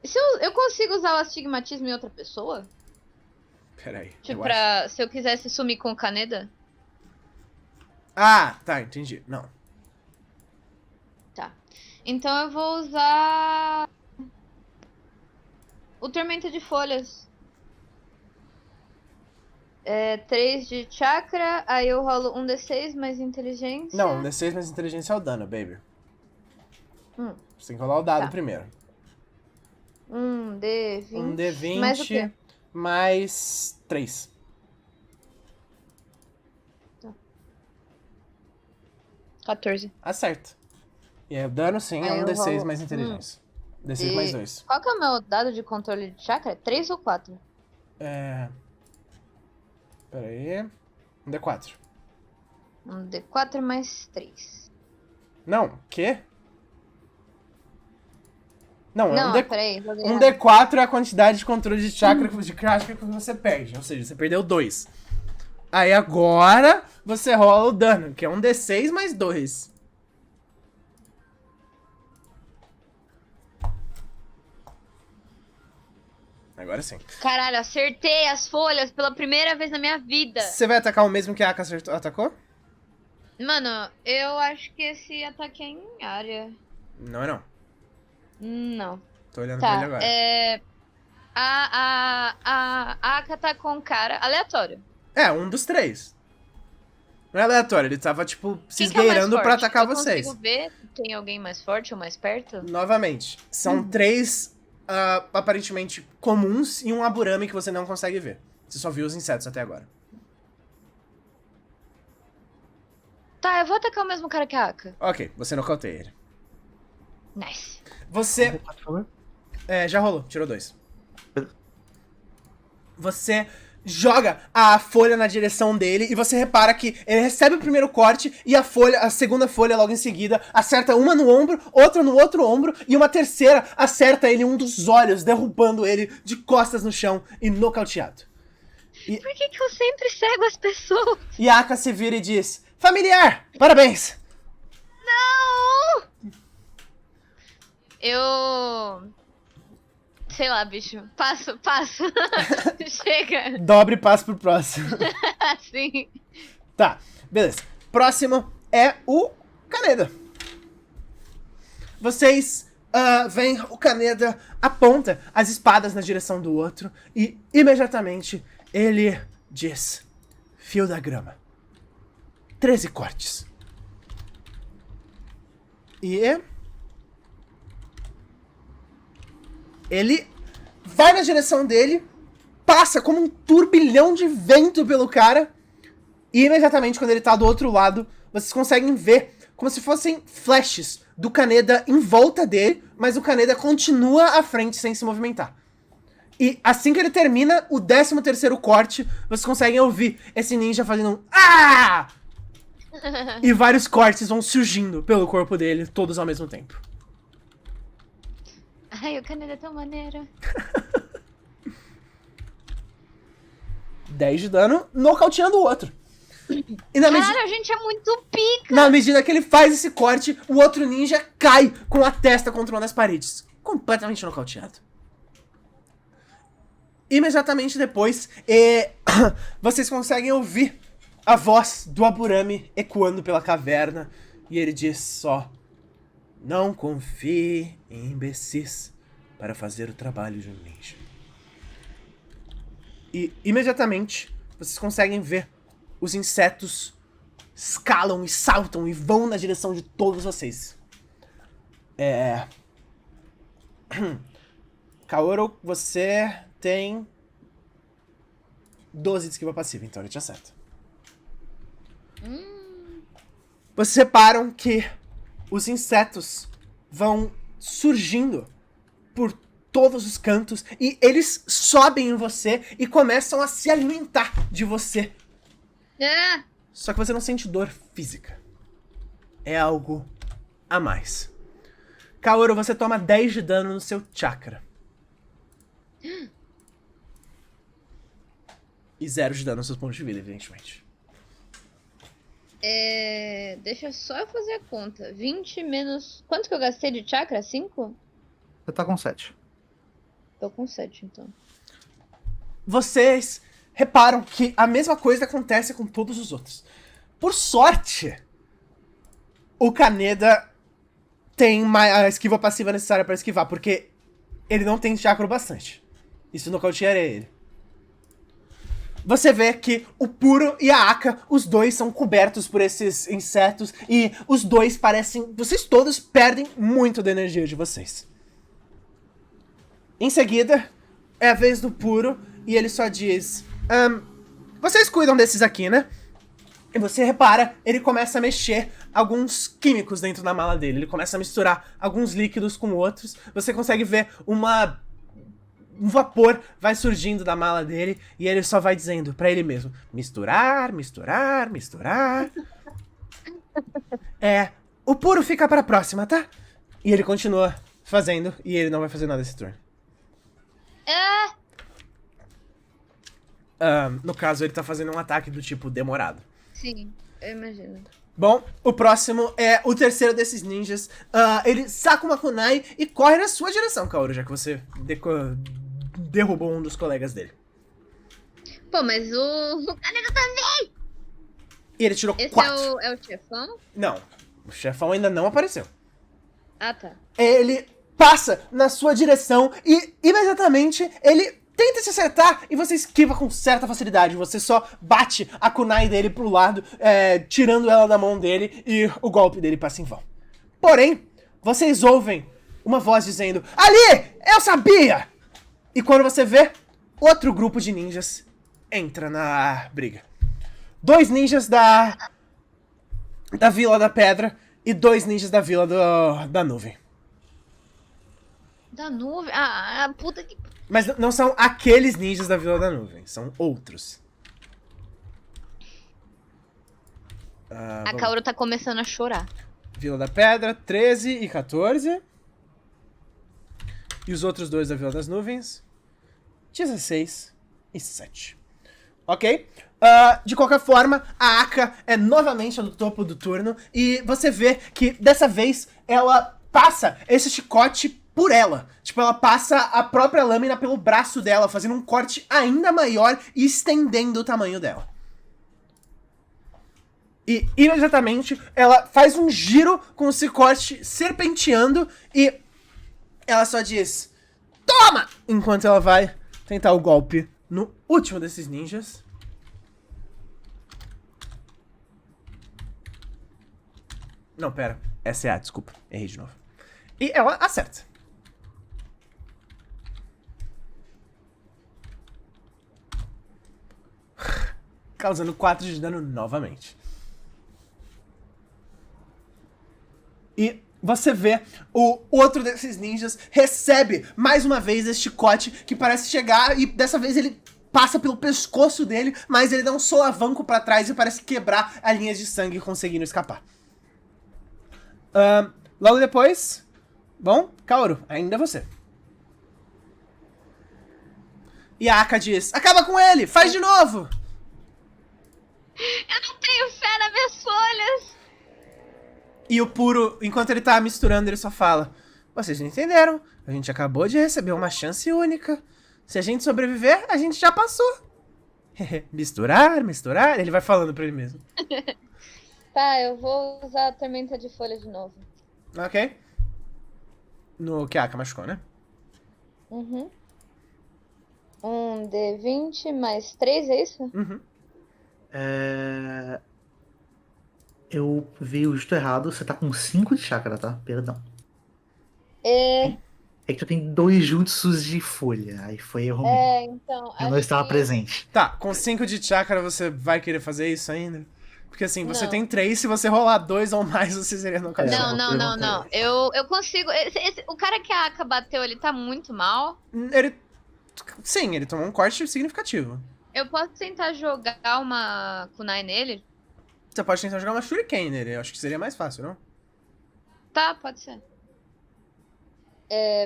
Se eu consigo usar o astigmatismo em outra pessoa? Peraí. Tipo, eu acho. se eu quisesse sumir com o Kaneda? Ah, tá, entendi. Não. Tá. Então eu vou usar... o Tormento de Folhas. 3 de chakra, aí eu rolo 1d6 mais inteligência. Não, um D6 mais inteligência é o dano, baby. Hum. Você tem que rolar o dado Tá. primeiro. 1d20. Um D20 Mais o quê? mais 3. 14. Acerta. E aí o dano, sim, é Aí um eu D6 rolo- mais inteligência. D6 mais E- 2. Qual que é o meu dado de controle de chakra? É 3 ou 4? Pera aí. Um D4. 1d4 mais 3. Não, quê? Não, Não, um, D... peraí. joguei um errado. D4 é a quantidade de controle de chakra que você perde. Ou seja, você perdeu 2. Aí agora você rola o dano, que é um D6 mais 2. Agora sim. Caralho, acertei as folhas pela primeira vez na minha vida. Você vai atacar o mesmo que a Aka atacou? Mano, eu acho que esse ataque é em área. Não é não. Não. Tô olhando pra ele Tá, agora. a Aka tá com um cara aleatório. É, um dos 3. Não é aleatório, ele tava, tipo, se Quem que é o mais esgueirando pra forte? atacar eu vocês. consigo ver se tem alguém mais forte ou mais perto? Novamente, são 3 aparentemente comuns e um aburame que você não consegue ver. Você só viu os insetos até agora. Tá, eu vou atacar o mesmo cara que a Aka. Ok, você nocauteia ele. Nice. Você... Por favor. já rolou, tirou 2. Você joga a folha na direção dele e você repara que ele recebe o primeiro corte e a segunda folha logo em seguida acerta uma no ombro, outra no outro ombro e uma terceira acerta ele em um dos olhos, derrubando ele de costas no chão e nocauteado. Por que eu sempre cego as pessoas? E a Aka se vira e diz: familiar, parabéns! Não! Eu... Sei lá, bicho. Passo. Chega. Dobre e passa pro próximo. Assim. Tá, beleza. Próximo é o Kaneda. Vocês veem o Kaneda aponta as espadas na direção do outro e imediatamente ele diz: fio da grama. 13 cortes. E ele vai na direção dele, passa como um turbilhão de vento pelo cara, e imediatamente quando ele tá do outro lado, vocês conseguem ver como se fossem flashes do Kaneda em volta dele, mas o Kaneda continua à frente sem se movimentar. E assim que ele termina o 13º corte, vocês conseguem ouvir esse ninja fazendo um ah! E vários cortes vão surgindo pelo corpo dele, todos ao mesmo tempo. Ai, o Kaneda é tão maneiro. 10 de dano, nocauteando o outro. E Cara, a gente é muito pica. na medida que ele faz esse corte, o outro ninja cai com a testa contra uma das paredes. Completamente nocauteado. Imediatamente depois, vocês conseguem ouvir a voz do Aburame ecoando pela caverna. E ele diz só: não confie em imbecis para fazer o trabalho de um ninja. E imediatamente vocês conseguem ver os insetos escalam e saltam e vão na direção de todos vocês. Kaoru, você tem 12 de esquiva passiva, então ele te acerta. Vocês reparam que os insetos vão surgindo por todos os cantos e eles sobem em você e começam a se alimentar de você. Só que você não sente dor física. É algo a mais. Kaoru, você toma 10 de dano no seu chakra. E 0 de dano nos seus pontos de vida, evidentemente. Deixa só eu fazer a conta. 20 menos... Quanto que eu gastei de chakra? 5? Você tá com 7. Tô com 7, então. Vocês reparam que a mesma coisa acontece com todos os outros. Por sorte, o Kaneda tem a esquiva passiva necessária para esquivar, porque ele não tem chakra bastante. Isso nocautearia ele. Você vê que o Puro e a Aka, os dois são cobertos por esses insetos e os dois parecem... Vocês todos perdem muito da energia de vocês. Em seguida, é a vez do Puro e ele só diz: vocês cuidam desses aqui, né? E você repara, ele começa a mexer alguns químicos dentro da mala dele. Ele começa a misturar alguns líquidos com outros. Você consegue ver um vapor vai surgindo da mala dele e ele só vai dizendo pra ele mesmo: misturar, misturar, misturar. O Puro fica pra próxima, tá? E ele continua fazendo e ele não vai fazer nada esse turno. No caso, ele tá fazendo um ataque do tipo demorado. Sim, eu imagino. Bom, o próximo é o terceiro desses ninjas. Ele saca uma kunai e corre na sua direção, Kaoru, já que você derrubou um dos colegas dele. Pô, mas o Kaneda também! E ele tirou Esse 4. é o chefão? Não, o chefão ainda não apareceu. Ah, tá. Ele passa na sua direção e imediatamente ele tenta se acertar e você esquiva com certa facilidade. Você só bate a kunai dele pro lado, tirando ela da mão dele e o golpe dele passa em vão. Porém, vocês ouvem uma voz dizendo: Ali! Eu sabia! E quando você vê, outro grupo de ninjas entra na briga. 2 ninjas da Vila da Pedra e 2 ninjas da Vila da Nuvem. Da nuvem. Puta que. Mas não são aqueles ninjas da Vila da Nuvem, são outros. A Vamos. Kaoru tá começando a chorar. Vila da Pedra, 13 e 14. E os outros 2 da Vila das Nuvens, 16 e 7. Ok? De qualquer forma, a Aka é novamente no topo do turno. E você vê que dessa vez ela passa esse chicote por ela. Tipo, ela passa a própria lâmina pelo braço dela, fazendo um corte ainda maior e estendendo o tamanho dela. E imediatamente ela faz um giro com esse corte serpenteando e ela só diz: Toma! Enquanto ela vai tentar o golpe no último desses ninjas. Não, pera. Essa é a, desculpa. Errei de novo. E ela acerta. Causando 4 de dano novamente. E você vê o outro desses ninjas recebe mais uma vez esse chicote que parece chegar e dessa vez ele passa pelo pescoço dele, mas ele dá um solavanco pra trás e parece quebrar a linha de sangue conseguindo escapar. Logo depois... Bom, Kaoru, ainda é você. E a Aka diz: Acaba com ele! Faz de novo! Eu não tenho fé nas minhas folhas! E o Puro, enquanto ele tá misturando, ele só fala: Vocês não entenderam? A gente acabou de receber uma chance única. Se a gente sobreviver, a gente já passou. Misturar, misturar. Ele vai falando pra ele mesmo. Tá, eu vou usar a tormenta de folha de novo. Ok. No que a Aka machucou, né? Uhum. Um D20 mais 3, é isso? Uhum. Eu vi o justo errado, você tá com 5 de chakra, tá? Perdão. É, É que tu tem 2 jutsus de folha, aí foi erro meu. então. Eu não acho estava que- presente. Tá, com 5 de chakra você vai querer fazer isso ainda? Porque assim, você Não. tem 3, se você rolar 2 ou mais, você seria no caso. Não. Eu consigo. O cara que a Aka bateu, ele tá muito mal. Sim, ele tomou um corte significativo. Eu posso tentar jogar uma kunai nele? Você pode tentar jogar uma Shuriken nele, eu acho que seria mais fácil, não? Tá, pode ser.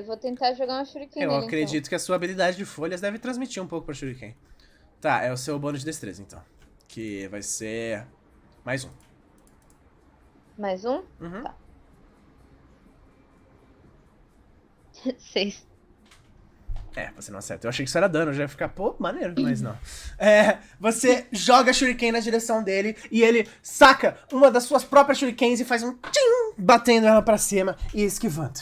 Vou tentar jogar uma shuriken Eu nele, acredito que a sua habilidade de folhas deve transmitir um pouco pra Shuriken. Tá, é o seu bônus de destreza, então. Que vai ser... mais 1. então. Mais um? Uhum. Tá. 6. Você não acerta. Eu achei que isso era dano, eu já ia ficar, pô, maneiro, mas não. Você joga a Shuriken na direção dele e ele saca uma das suas próprias Shurikens e faz um tchim, batendo ela pra cima e esquivando.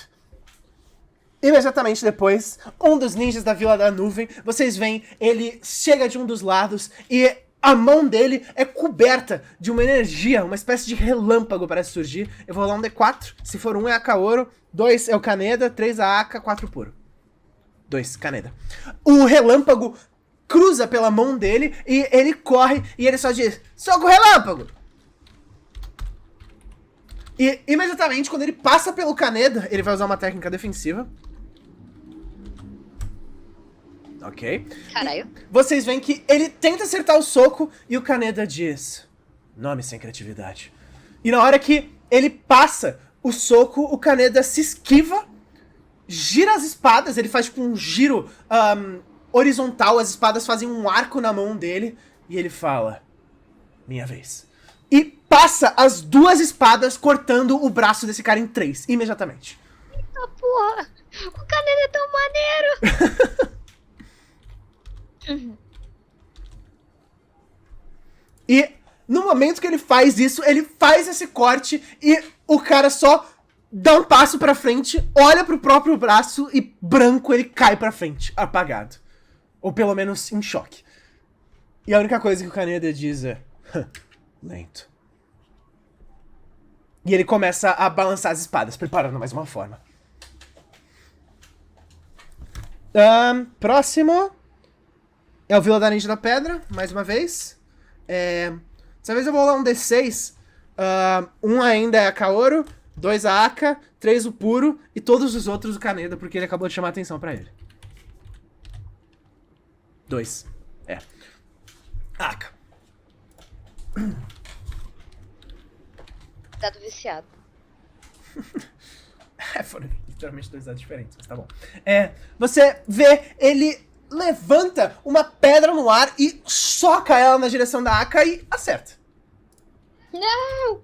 Imediatamente depois, um dos ninjas da Vila da Nuvem, vocês veem, ele chega de um dos lados e a mão dele é coberta de uma energia, uma espécie de relâmpago parece surgir. Eu vou rolar um D4, se for 1 é a Kaoru, 2 é o Kaneda, 3 a Aka, 4 puro. 2, Kaneda. O relâmpago cruza pela mão dele e ele corre e ele só diz: Soco relâmpago! E imediatamente, quando ele passa pelo Kaneda, ele vai usar uma técnica defensiva. Ok. Caralho. Vocês veem que ele tenta acertar o soco e o Kaneda diz: Nome sem criatividade. E na hora que ele passa o soco, o Kaneda se esquiva, gira as espadas, ele faz tipo um giro horizontal, as espadas fazem um arco na mão dele e ele fala: Minha vez. E passa as 2 espadas cortando o braço desse cara em 3, imediatamente. Ah, porra. O Kaneda é tão maneiro. E no momento que ele faz isso, ele faz esse corte e o cara só dá um passo pra frente, olha pro próprio braço e branco ele cai pra frente, apagado. Ou pelo menos em choque. E a única coisa que o Kaneda diz é... lento. E ele começa a balançar as espadas, preparando mais uma forma. Próximo é o Vila da Ninja da Pedra, mais uma vez. Dessa vez eu vou rolar um D6. Um ainda é a Kaoru, 2 a Aka, 3 o Puro e todos os outros o Kaneda, porque ele acabou de chamar a atenção pra ele. 2. Aka. Dado viciado. Foram literalmente 2 dados diferentes, mas tá bom. Você vê ele levanta uma pedra no ar e soca ela na direção da Aka e acerta. Não!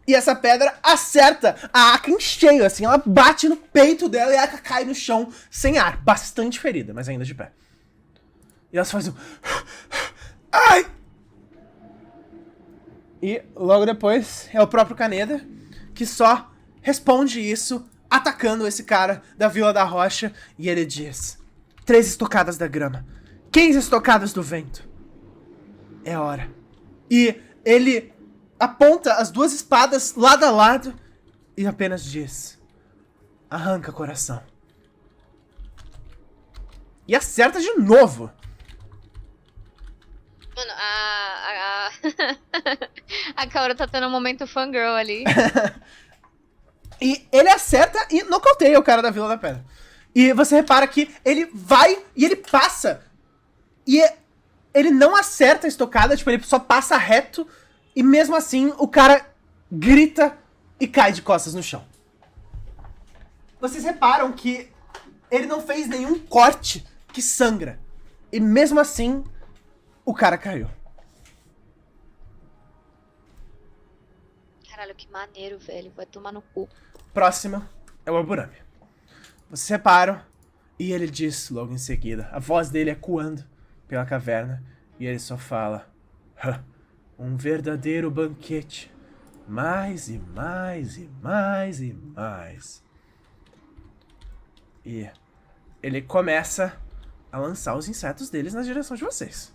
E essa pedra acerta a Aka em cheio, assim, ela bate no peito dela e a Aka cai no chão sem ar, bastante ferida, mas ainda de pé. E ela faz um... ai! E logo depois é o próprio Kaneda que só responde isso atacando esse cara da Vila da Rocha e ele diz: 3 estocadas da grama, 15 estocadas do vento. É hora. E ele aponta as 2 espadas lado a lado e apenas diz: arranca coração. E acerta de novo. Mano, a Kaoru tá tendo um momento fangirl ali. E ele acerta e nocauteia o cara da Vila da Pedra. E você repara que ele vai e ele passa. E ele não acerta a estocada, tipo, ele só passa reto. E mesmo assim, o cara grita e cai de costas no chão. Vocês reparam que ele não fez nenhum corte que sangra. E mesmo assim, o cara caiu. Caralho, que maneiro, velho. Vai tomar no cu. Próximo é o Aburame. Vocês reparam e ele diz logo em seguida. A voz dele ecoando pela caverna. E ele só fala: um verdadeiro banquete. Mais e mais e mais e mais. E ele começa a lançar os insetos deles na direção de vocês.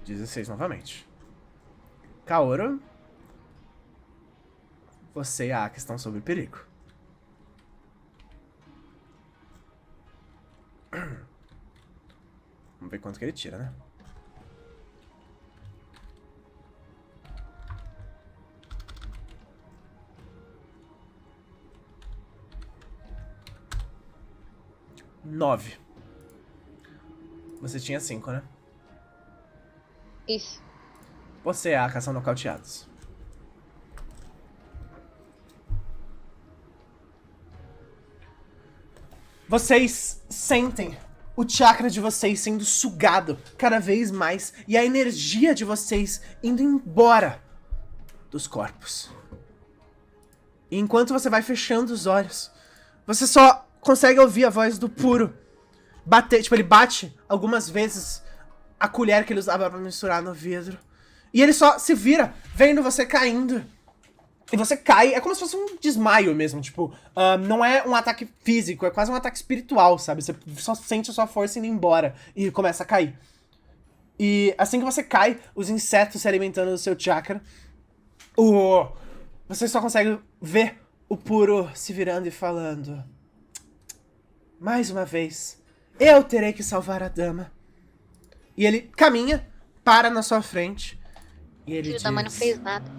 16 novamente. Kaoru, você e a Aka estão sob perigo. Vamos ver quanto que ele tira, né? Nove. Você tinha 5, né? Isso. Você e a Aka são nocauteados. Vocês sentem o chakra de vocês sendo sugado cada vez mais e a energia de vocês indo embora dos corpos. E enquanto você vai fechando os olhos, você só consegue ouvir a voz do Puro bater. Tipo, ele bate algumas vezes a colher que ele usava pra misturar no vidro. E ele só se vira, vendo você caindo. E você cai, é como se fosse um desmaio mesmo, tipo, não é um ataque físico, é quase um ataque espiritual, sabe? Você só sente a sua força indo embora e começa a cair. E assim que você cai, os insetos se alimentando do seu chakra, você só consegue ver o Puro se virando e falando: mais uma vez, eu terei que salvar a dama. E ele caminha, para na sua frente, e ele O filho diz: da mãe não fez nada.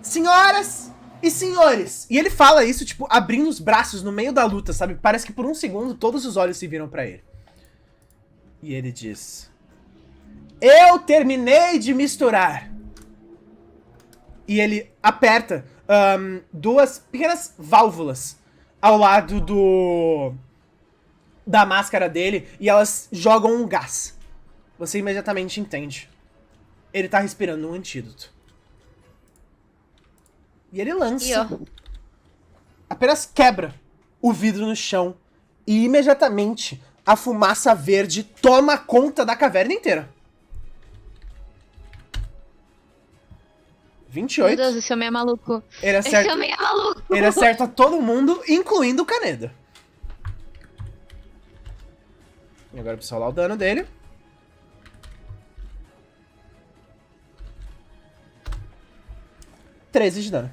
senhoras e senhores. E ele fala isso, tipo, abrindo os braços no meio da luta, sabe? Parece que por um segundo todos os olhos se viram pra ele. E ele diz: eu terminei de misturar. E ele aperta 2 pequenas válvulas ao lado da máscara dele e elas jogam um gás. Você imediatamente entende. Ele tá respirando um antídoto. E ele lança. E ó. Apenas quebra o vidro no chão E imediatamente a fumaça verde toma conta da caverna inteira. Meu 28. Deus, esse homem é maluco. Ele Esse acerta, homem é maluco. ele acerta todo mundo, incluindo o Kaneda. E agora pra rolar o dano dele. (13 de dano.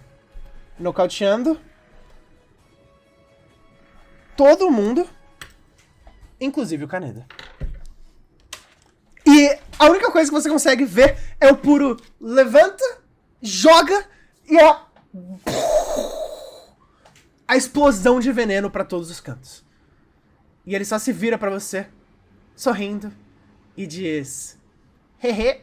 Nocauteando todo mundo, inclusive o Kaneda. E a única coisa que você consegue ver é o puro levanta, joga e a explosão de veneno pra todos os cantos. E ele só se vira pra você, sorrindo, e diz: hehe.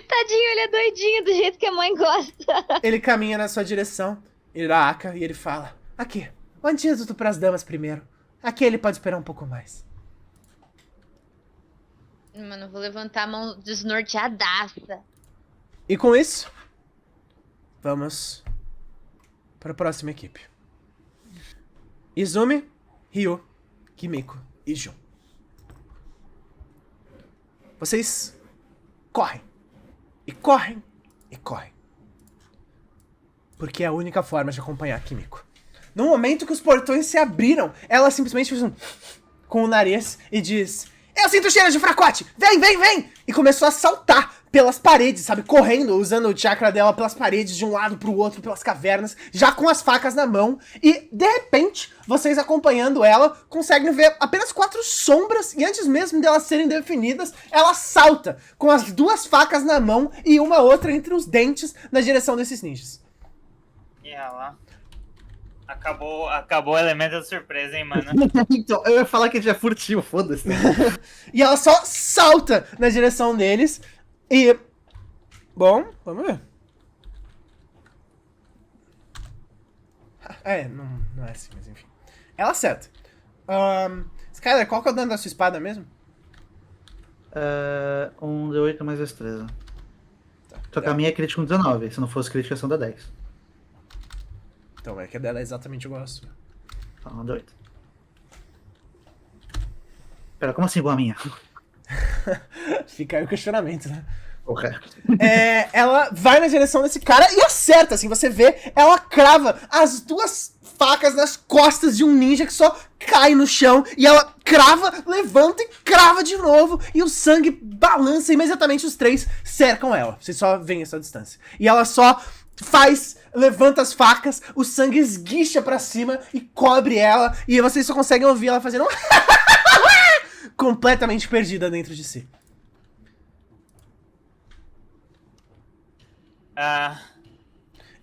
Tadinho, ele é doidinho do jeito que a mãe gosta. Ele caminha na sua direção, Iraaka, e ele fala: aqui, o antídoto pras damas primeiro. Aqui ele pode esperar um pouco mais. Mano, eu vou levantar a mão desnorteadaça. E com isso, vamos para a próxima equipe. Izumi, Ryu, Kimiko e Jun. Vocês correm. E correm. E correm. Porque é a única forma de acompanhar a Kimiko. No momento que os portões se abriram, ela simplesmente fez um com o nariz e diz: eu sinto cheiro de fracote! Vem, vem, vem! E começou a saltar pelas paredes, sabe? Correndo, usando o chakra dela pelas paredes, de um lado pro outro, pelas cavernas, já com as facas na mão. E, de repente, vocês acompanhando ela, conseguem ver apenas 4 sombras. E antes mesmo delas serem definidas, ela salta com as 2 facas na mão e uma outra entre os dentes na direção desses ninjas. E ela... Acabou o elemento da surpresa, hein, mano? Então, eu ia falar que a gente é furtivo, foda-se. E ela só salta na direção deles. E... bom, vamos ver. Não é assim, mas enfim. Ela acerta. Skyler, qual que é o dano da sua espada mesmo? Um D8 mais destreza. Tá. Só que a minha é crítico com 19. Se não fosse crítica, são da 10. Então, é que a dela é exatamente igual a sua. Tá, um D8. Pera, como assim igual a minha? Fica aí o questionamento, né? Porra. Ela vai na direção desse cara e acerta, assim, você vê, ela crava as 2 facas nas costas de um ninja que só cai no chão, e ela crava, levanta e crava de novo, e o sangue balança, e imediatamente os 3 cercam ela. Vocês só veem essa distância. E ela só levanta as facas, o sangue esguicha pra cima e cobre ela, e vocês só conseguem ouvir ela fazendo completamente perdida dentro de si.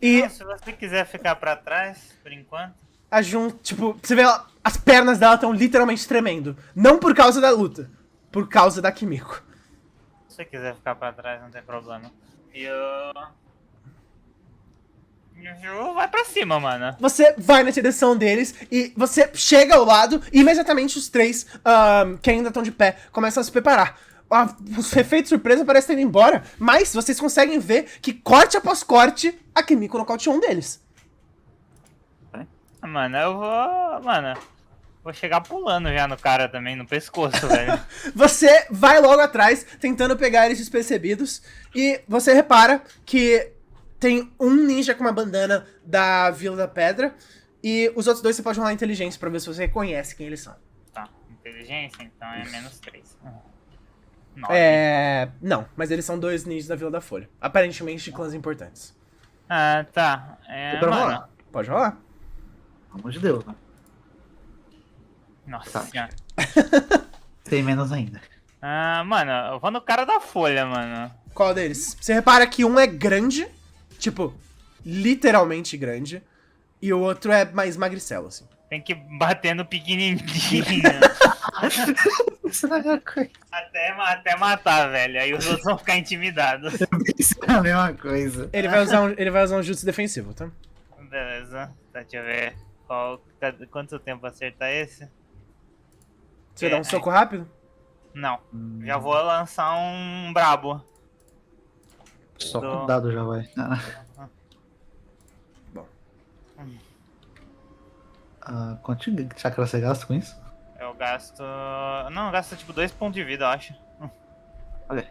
E Não, se você quiser ficar pra trás, por enquanto. a Jun, tipo, você vê ela, as pernas dela estão literalmente tremendo. Não por causa da luta, por causa da Kimiko. Se você quiser ficar pra trás, não tem problema. E o Ju vai pra cima, mano. Você vai na direção deles e você chega ao lado e imediatamente os 3, que ainda estão de pé, começam a se preparar. Os efeitos surpresa parecem ter ido embora, mas vocês conseguem ver que corte após corte, a Kimiko nocauteou um deles. Mano, eu vou... Mano, vou chegar pulando já no cara também, no pescoço, velho. Você vai logo atrás, tentando pegar eles despercebidos, e você repara que tem um ninja com uma bandana da Vila da Pedra, e os outros 2 você pode rolar inteligência pra ver se você reconhece quem eles são. Tá, inteligência, então é menos 3. 9. Não, mas eles são 2 ninjas da Vila da Folha. Aparentemente de clãs importantes. Ah, tá. Tem pra Mano, rolar. Pode rolar. Pelo amor de Deus, né? nossa Tá. senhora. Tem menos ainda. Mano, eu vou no cara da folha, mano. Qual deles? Você repara que um é grande, tipo, literalmente grande, e o outro é mais magricelo, assim. Tem que bater no pequenininho. Isso não é a mesma coisa. até matar, velho. Aí os outros vão ficar intimidados. Isso é a mesma coisa. Ele vai usar um jutsu defensivo, tá? Beleza. Tá, deixa eu ver. Quanto tempo pra acertar esse? Você dá um soco rápido? Não. Já vou lançar um brabo. Só Do- com dado já vai. Bom. Quanto de chakra você gasta com isso? Eu gasto. Não, eu gasto tipo 2 pontos de vida, eu acho. Olha aí.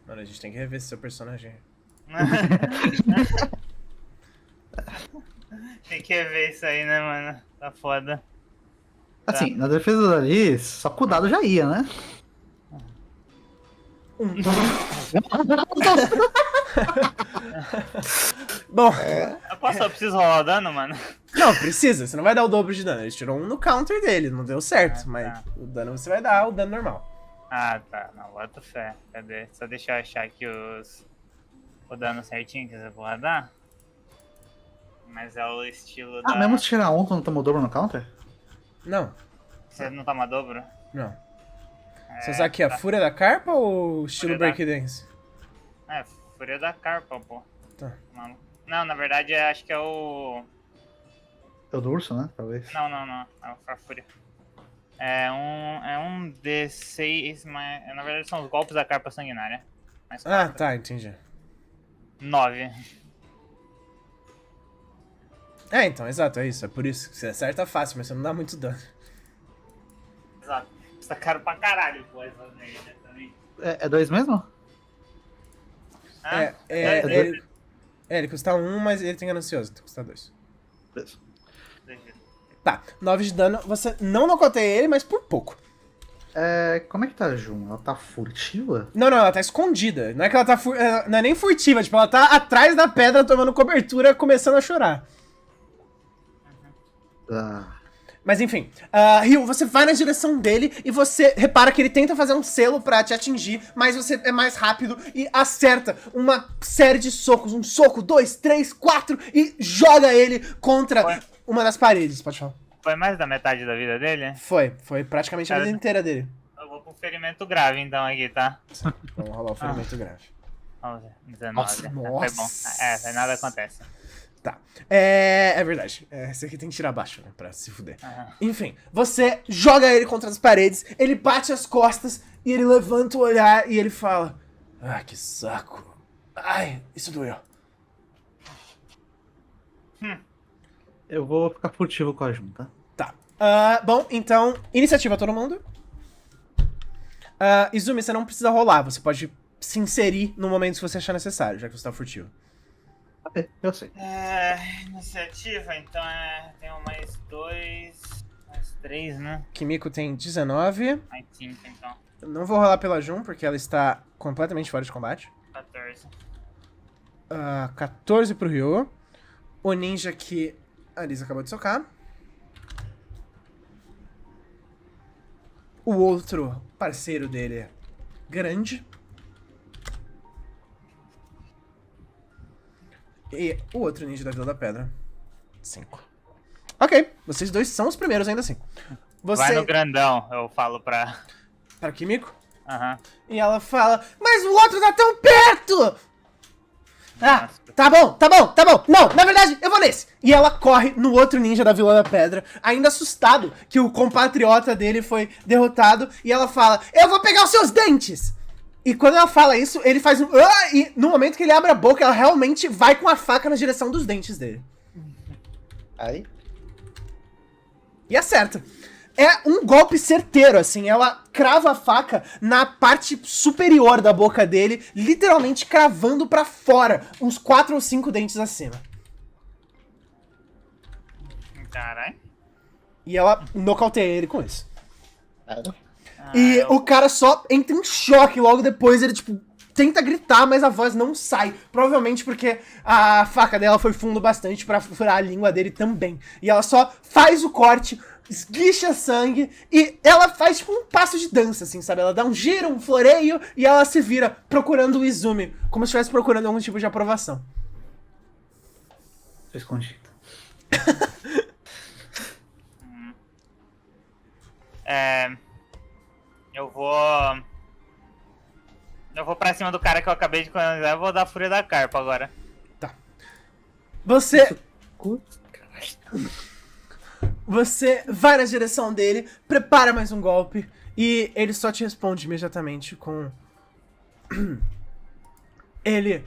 Mano, a gente tem que rever esse seu personagem. Tem que ver isso aí, né, mano? Tá foda. Assim, na defesa dali, só com o dado já ia, né? Bom, Eu preciso rolar o dano, mano? não, precisa. Você não vai dar o dobro de dano. Ele tirou um no counter dele, não deu certo. Ah, Mas tá. o dano você vai dar, o dano normal. Ah, tá. Não, bota fé. Cadê? Só deixa eu achar aqui o dano certinho que você pode dar. Mas é o estilo da... Mesmo se tirar um quando tomou dobro no counter? Não, Você não toma dobro? não. Você usar aqui a Fúria da Carpa ou o estilo Fúria da- Breakdance? É, Fúria da Carpa, pô. Tá. Não, na verdade acho que é o... É o do urso, né? Talvez. Não. É a Fúria. É um D6, mas na verdade são os golpes da Carpa Sanguinária. Mais Ah, 4. tá, entendi. 9. É, então, exato, é isso. É por isso que você acerta fácil, mas você não dá muito dano. Exato. Custa caro pra caralho, pô, essa merda também. É 2 mesmo? Ah, Ele custa 1, mas ele tem ganancioso, então custa 2. Beleza. Tá, 9 de dano. Você não nocauteia ele, mas por pouco. Como é que tá a Jun? Ela tá furtiva? Não, ela tá escondida. Não é que ela tá não é nem furtiva, tipo, ela tá atrás da pedra tomando cobertura, começando a chorar. Mas enfim, Ryu, você vai na direção dele e você repara que ele tenta fazer um selo pra te atingir, mas você é mais rápido e acerta uma série de socos. Um soco, 2, 3, 4 e joga ele contra uma das paredes. Pode falar. Foi mais da metade da vida dele? Foi praticamente a vida inteira dele. Eu vou com ferimento grave então aqui, tá? Vamos rolar o ferimento grave. Vamos ver. 19. Nossa. Foi bom. Nada acontece. Tá. É verdade. Esse aqui tem que tirar baixo, né? Pra se fuder. Enfim, você joga ele contra as paredes, ele bate as costas e ele levanta o olhar e ele fala: Ah, que saco. Ai, isso doeu. Eu vou ficar furtivo com a Jun, tá? Tá. Bom, então, iniciativa todo mundo. Izumi, você não precisa rolar, você pode se inserir no momento que você achar necessário, já que você tá furtivo. Eu sei. Iniciativa, então tenho mais 2, mais 3, né? Kimiko tem 19. Mais 5, então. Eu não vou rolar pela Jun, porque ela está completamente fora de combate. 14. 14 pro Ryo. O ninja que a Lisa acabou de socar. O outro parceiro dele é grande. E o outro ninja da Vila da Pedra. 5. Ok, vocês dois são os primeiros ainda assim. Vai no grandão, eu falo pra... Pra Kimiko? Aham. E ela fala, mas o outro tá tão perto! Ah, Nossa. tá bom. Não, na verdade, eu vou nesse. E ela corre no outro ninja da Vila da Pedra, ainda assustado que o compatriota dele foi derrotado. E ela fala, eu vou pegar os seus dentes! E quando ela fala isso, ele faz um... e no momento que ele abre a boca, ela realmente vai com a faca na direção dos dentes dele. Aí? E acerta. É um golpe certeiro, assim. Ela crava a faca na parte superior da boca dele, literalmente cravando pra fora, uns 4 ou 5 dentes acima. Caralho. E ela nocauteia ele com isso. Ah, E eu- o cara só entra em choque logo depois, ele, tipo, tenta gritar, mas a voz não sai. Provavelmente porque a faca dela foi fundo bastante pra furar a língua dele também. E ela só faz o corte, esguicha sangue, e ela faz, tipo, um passo de dança, assim, sabe? Ela dá um giro, um floreio, e ela se vira procurando o Izumi, como se estivesse procurando algum tipo de aprovação. Tô escondido. Eu vou pra cima do cara que eu acabei de conhecer. Eu vou dar a Fúria da Carpa agora. Você vai na direção dele, prepara mais um golpe, e ele só te responde imediatamente com... Ele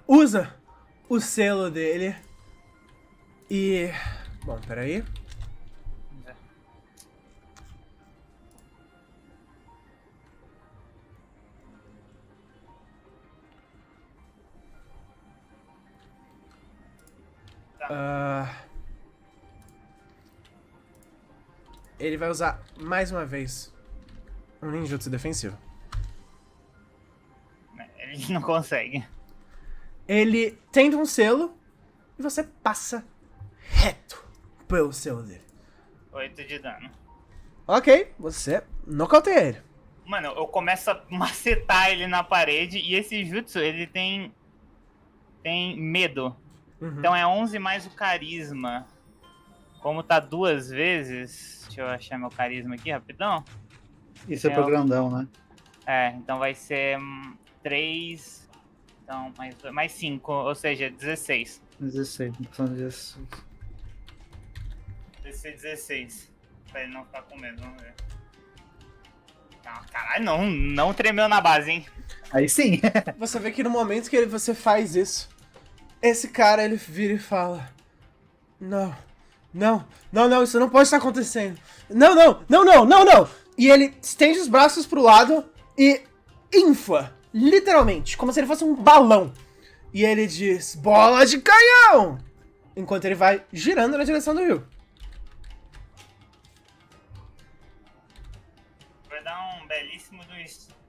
usa o selo dele e Bom, peraí. Ele vai usar mais uma vez um ninjutsu defensivo. Ele não consegue. Ele tenta um selo e você passa reto pelo selo dele. 8 de dano. Ok, você nocauteia ele. Mano, eu começo a macetar ele na parede e esse jutsu, ele tem medo. Uhum. Então é 11 mais o carisma. Como tá 2 vezes... Deixa eu achar meu carisma aqui rapidão. Isso é pro grandão, né? Então vai ser 3... Então, mais 5, ou seja, 16. 16, não são 16. Vai ser 16. Pra ele não ficar com medo, vamos ver. Ah, caralho, não tremeu na base, hein? Aí sim. Você vê que no momento que você faz isso, esse cara, ele vira e fala: Não, isso não pode estar acontecendo. Não. E ele estende os braços pro lado e infla, literalmente, como se ele fosse um balão. E ele diz: bola de canhão! Enquanto ele vai girando na direção do rio. Vai dar um belíssimo do estilo.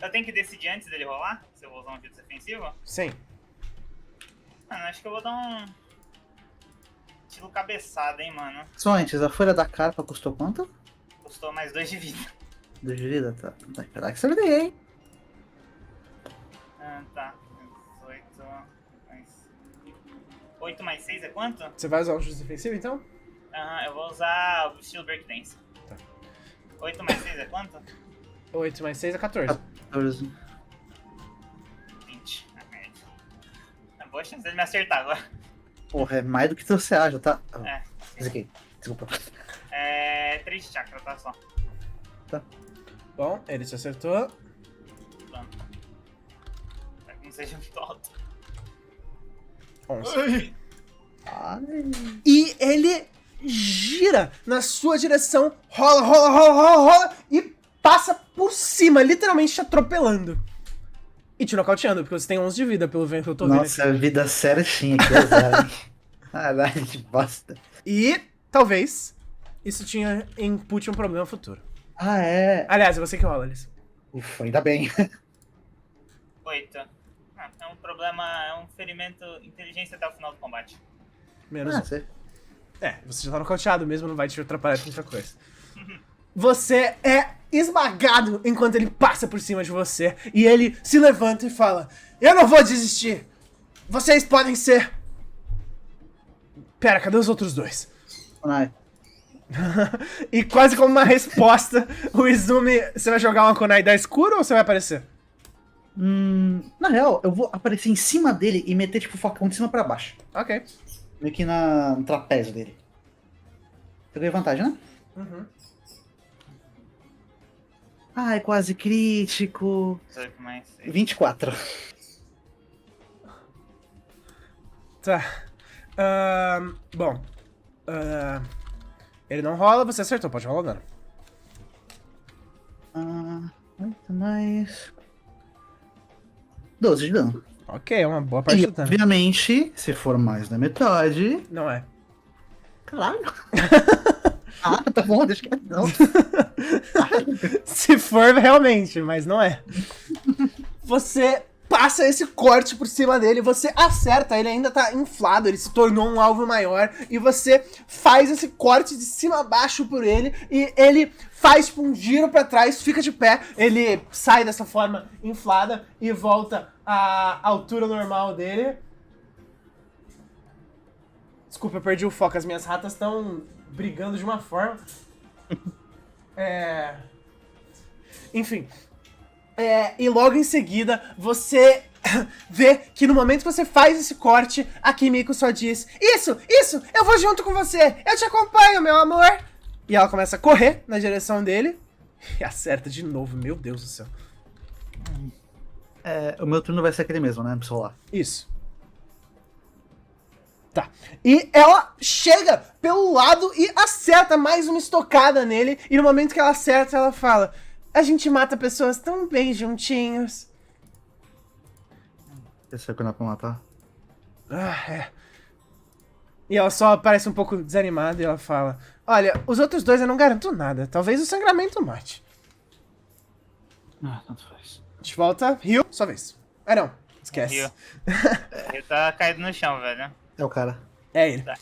Eu tenho que decidir antes dele rolar? Se eu vou usar um jutsu defensivo? Sim. Mano, acho que eu vou dar um... estilo cabeçada, hein, mano. Só antes, a folha da carpa custou quanto? Custou mais 2 de vida. 2 de vida? Tá. Vai esperar que você dê, hein? Tá. 8 mais 6 é quanto? Você vai usar um jutsu defensivo, então? Eu vou usar o estilo breakdance. Tá. 8 mais 6 é quanto? 8 mais 6 é 14. 14. 20. Merda. É boa chance dele me acertar agora. Porra, é mais do que você acha, tá? Isso aqui. Desculpa. 3 de chakra, tá só. Bom, ele te acertou. Pra que não seja muito alto. 11. Ai. E ele gira na sua direção, rola e passa por cima, literalmente te atropelando. E te nocauteando, porque você tem 11 de vida, pelo vento que eu tô vendo. Nossa, vida certinha aqui, azar. Caralho, que bosta. E, talvez, isso tinha input um problema futuro. Ah, é. Aliás, é você que rola, Alice. Ufa, ainda bem. 8. É um problema, é um ferimento inteligência até o final do combate. Menos um. Você... Você já tá nocauteado mesmo, não vai te atrapalhar com outra coisa. Você é esmagado enquanto ele passa por cima de você. E ele se levanta e fala: eu não vou desistir. Vocês podem ser... Pera, cadê os outros dois? Kunai. E quase como uma resposta, o Izumi... Você vai jogar uma Kunai da escuro ou você vai aparecer? Na real, eu vou aparecer em cima dele e meter tipo o facão de cima pra baixo. Ok. Meio que no trapézio dele. Eu ganhei vantagem, né? Uhum. Ai, quase crítico. 18 mais 6. 24. Tá. Bom. Ele não rola, você acertou, pode rolar o dano. 8 mais... 12 de dano. Ok, é uma boa parte E, do dano. obviamente, se for mais da metade... Não é. Caralho. Tá bom, deixa que não. Se for, realmente, mas não é. Você passa esse corte por cima dele, você acerta, ele ainda tá inflado, ele se tornou um alvo maior, e você faz esse corte de cima a baixo por ele, e ele faz tipo um giro pra trás, fica de pé, ele sai dessa forma inflada e volta à altura normal dele. Desculpa, eu perdi o foco, as minhas ratas estão brigando de uma forma. Enfim. E logo em seguida, você vê que no momento que você faz esse corte, a Kimiko só diz: Isso, eu vou junto com você, eu te acompanho, meu amor. E ela começa a correr na direção dele e acerta de novo, meu Deus do céu. O meu turno vai ser aquele mesmo, né? Pra rolar. Isso. Tá. E ela chega pelo lado e acerta mais uma estocada nele. E no momento que ela acerta, ela fala: a gente mata pessoas tão bem juntinhos. Esse é quando pra matar. Ah, é. E ela só parece um pouco desanimada e ela fala: olha, os outros dois eu não garanto nada. Talvez o sangramento mate. Ah, tanto faz. A gente volta. Rio, sua vez. Ah, não. Esquece. Rio. Ele tá caído no chão, velho. É o cara. É ele. Tá.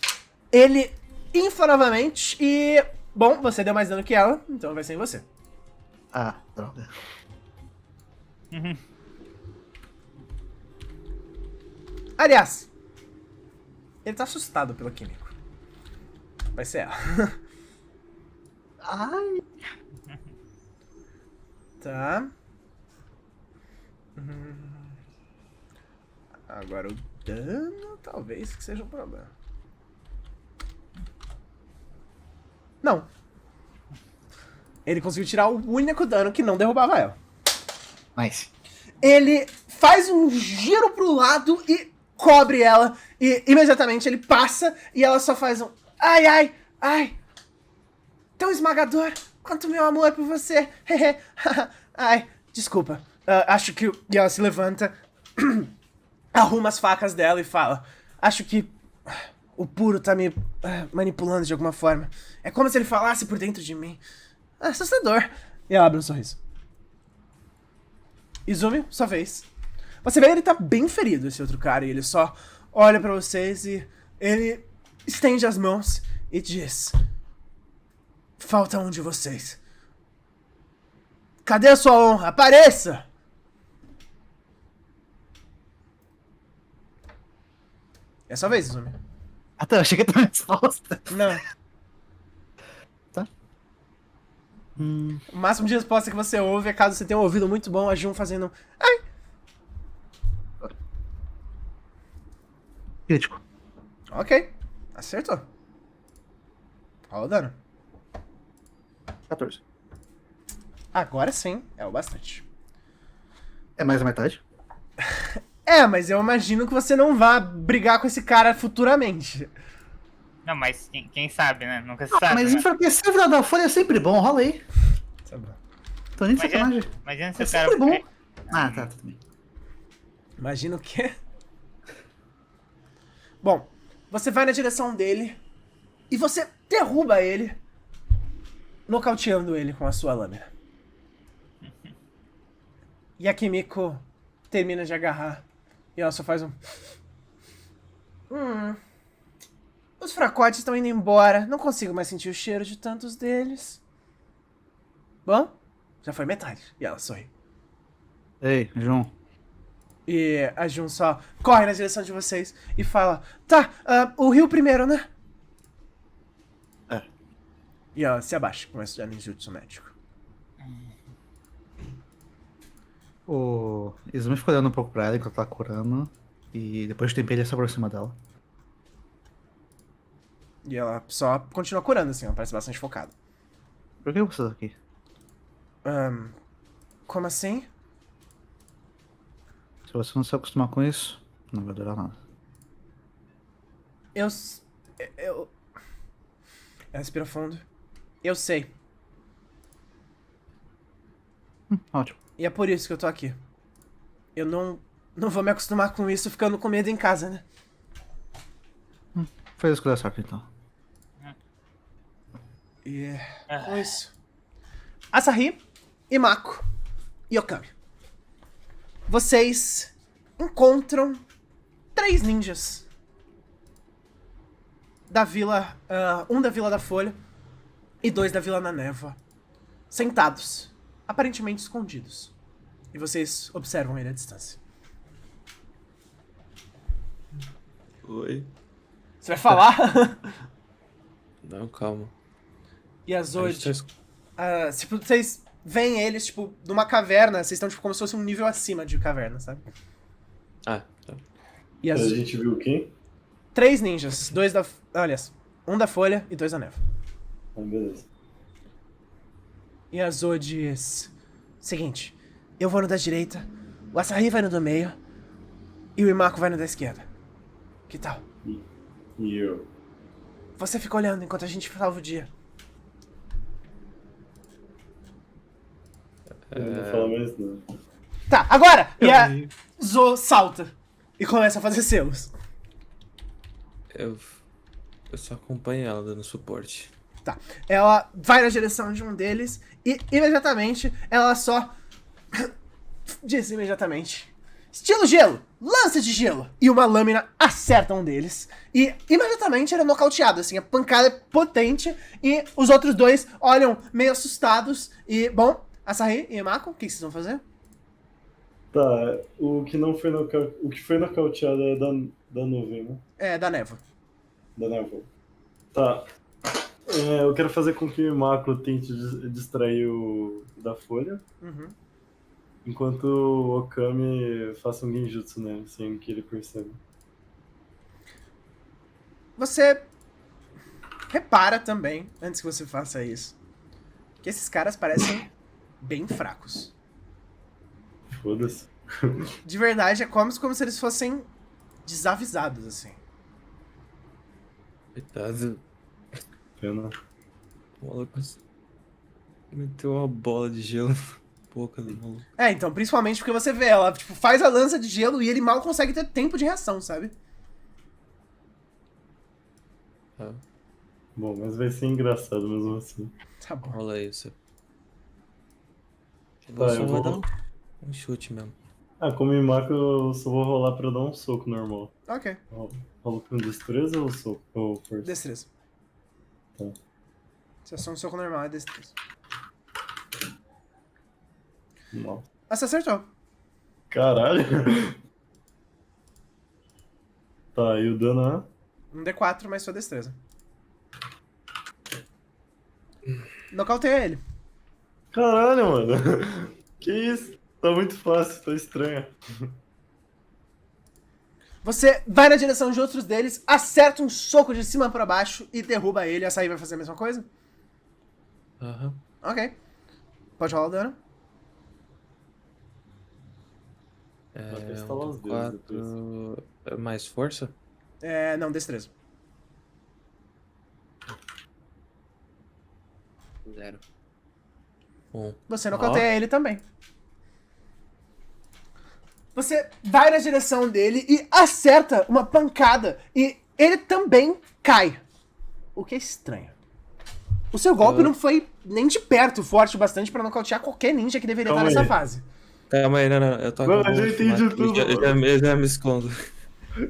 Ele infla novamente e... Bom, você deu mais dano que ela, então vai ser em você. Ah, droga. Aliás, ele tá assustado pelo químico. Vai ser ela. Ai. Tá. Agora o dano talvez que seja um problema. Não. Ele conseguiu tirar o único dano que não derrubava ela. Nice. Ele faz um giro pro lado e cobre ela. E imediatamente ele passa e ela só faz um... Ai, ai, ai. Tão esmagador quanto meu amor por você. Ai, desculpa. Acho que... E ela se levanta, arruma as facas dela e fala: acho que o puro tá me manipulando de alguma forma. É como se ele falasse por dentro de mim. Assustador. E ela abre um sorriso. Izumi, sua vez. Você vê, ele tá bem ferido, esse outro cara, e ele só olha pra vocês e ele estende as mãos e diz: falta um de vocês. Cadê a sua honra? Apareça! É sua vez, Izumi. Ah, tá, eu achei que era uma resposta. Não. Tá. O máximo de resposta que você ouve é caso você tenha um ouvido muito bom, a Jun fazendo... Ai! Crítico. Ok. Acertou. Olha o dano. 14. Agora sim, é o bastante. É mais da metade? É, mas eu imagino que você não vá brigar com esse cara futuramente. Não, mas quem sabe, né? Nunca se sabe. Mas né? enfraquecer a Vila da Folha é sempre bom, rola aí. Tá bom. Tô nem de sacanagem. Imagina se É o cara. sempre bom. Ah, tá, tudo bem. Imagina o quê? Bom, você vai na direção dele e você derruba ele, nocauteando ele com a sua lâmina. E a Kimiko termina de agarrar e ela só faz um... Os fracotes estão indo embora. Não consigo mais sentir o cheiro de tantos deles. Bom, já foi metade. E ela sorri. Ei, João. E a Jun só corre na direção de vocês e fala: tá, o rio primeiro, né? É. E ela se abaixa, começa a estudar ninjutsu médico. O Izumi ficou olhando um pouco pra ela enquanto ela tá curando. E depois de tempo ele se aproxima dela. E ela só continua curando, assim, ela parece bastante focada. Por que você tá aqui? Como assim? Se você não se acostumar com isso, não vai durar nada. Eu. Ela respira fundo. Eu sei. Ótimo. E é por isso que eu tô aqui. Eu não vou me acostumar com isso ficando com medo em casa, né? Fez a escolha certa então. E com isso, Asahi e Mako e Okami, vocês encontram 3 ninjas da vila, um da Vila da Folha e 2 da Vila na Névoa, sentados, aparentemente escondidos. E vocês observam ele à distância. Oi. Você vai falar? Não, calma. E a A Zod, gente tipo, vocês veem eles, tipo, numa caverna, vocês estão, tipo, como se fosse um nível acima de caverna, sabe? Ah, tá. E a A Zod, gente viu quem? 3 ninjas, 2 da... Aliás, 1 da Folha e 2 da Névoa. Ah, beleza. E a Zod diz: seguinte, eu vou no da direita, o Asahi vai no do meio e o Imako vai no da esquerda. Que tal? E eu? Você fica olhando enquanto a gente salva o dia. Eu não falo mais nada. Tá, agora! E a Zo salta e começa a fazer selos. Eu só acompanho ela dando suporte. Tá. Ela vai na direção de um deles e imediatamente ela só diz imediatamente: estilo gelo! Lança de gelo! E uma lâmina acerta um deles. E imediatamente ele é nocauteado, assim, a pancada é potente e os outros dois olham meio assustados. E, bom, Asahi e Mako, o que vocês vão fazer? Tá, o que não foi o que foi nocauteado é da nuvem, né? É, da névoa. Da névoa. Tá. Eu quero fazer com que o Mako tente distrair o da folha, Uhum. enquanto o Okami faça um genjutsu nele, sem que ele perceba. Você repara também, antes que você faça isso, que esses caras parecem bem fracos. Foda-se. De verdade, é como se eles fossem desavisados, assim. Coitado. Pena. O maluco meteu uma bola de gelo na boca do maluco. É, então, principalmente porque você vê ela, tipo, faz a lança de gelo e ele mal consegue ter tempo de reação, sabe? Tá, Bom, mas vai ser engraçado mesmo assim. Tá bom. rola isso. Tá, Só eu vai vou... dar um chute mesmo. Ah, como em Mako eu só vou rolar pra dar um soco normal. Ok. Rolo com destreza ou soco? Ou força? Destreza. Tá. Se é só um soco normal, é destreza. Não. Ah, você acertou. Caralho! Tá, e o dano é? Um D4 mais sua destreza. Nocauteia ele. Caralho, mano! Que isso? Tá muito fácil, tá estranho. Você vai na direção de outros deles, acerta um soco de cima pra baixo e derruba ele. Essa aí vai fazer a mesma coisa? Aham. Ok. Pode rolar o dano. Até É, estalar os dedos depois. 4 mais força? É, não, destreza. 0. Você nocauteia ele também. Você vai na direção dele e acerta uma pancada. E ele também cai. O que é estranho. O seu golpe não foi nem de perto forte o bastante pra nocautear qualquer ninja que deveria Calma estar nessa aí. fase. Calma aí, não. Eu tô Mano, acabando eu já de entendi fumar aqui, tudo, já me escondo.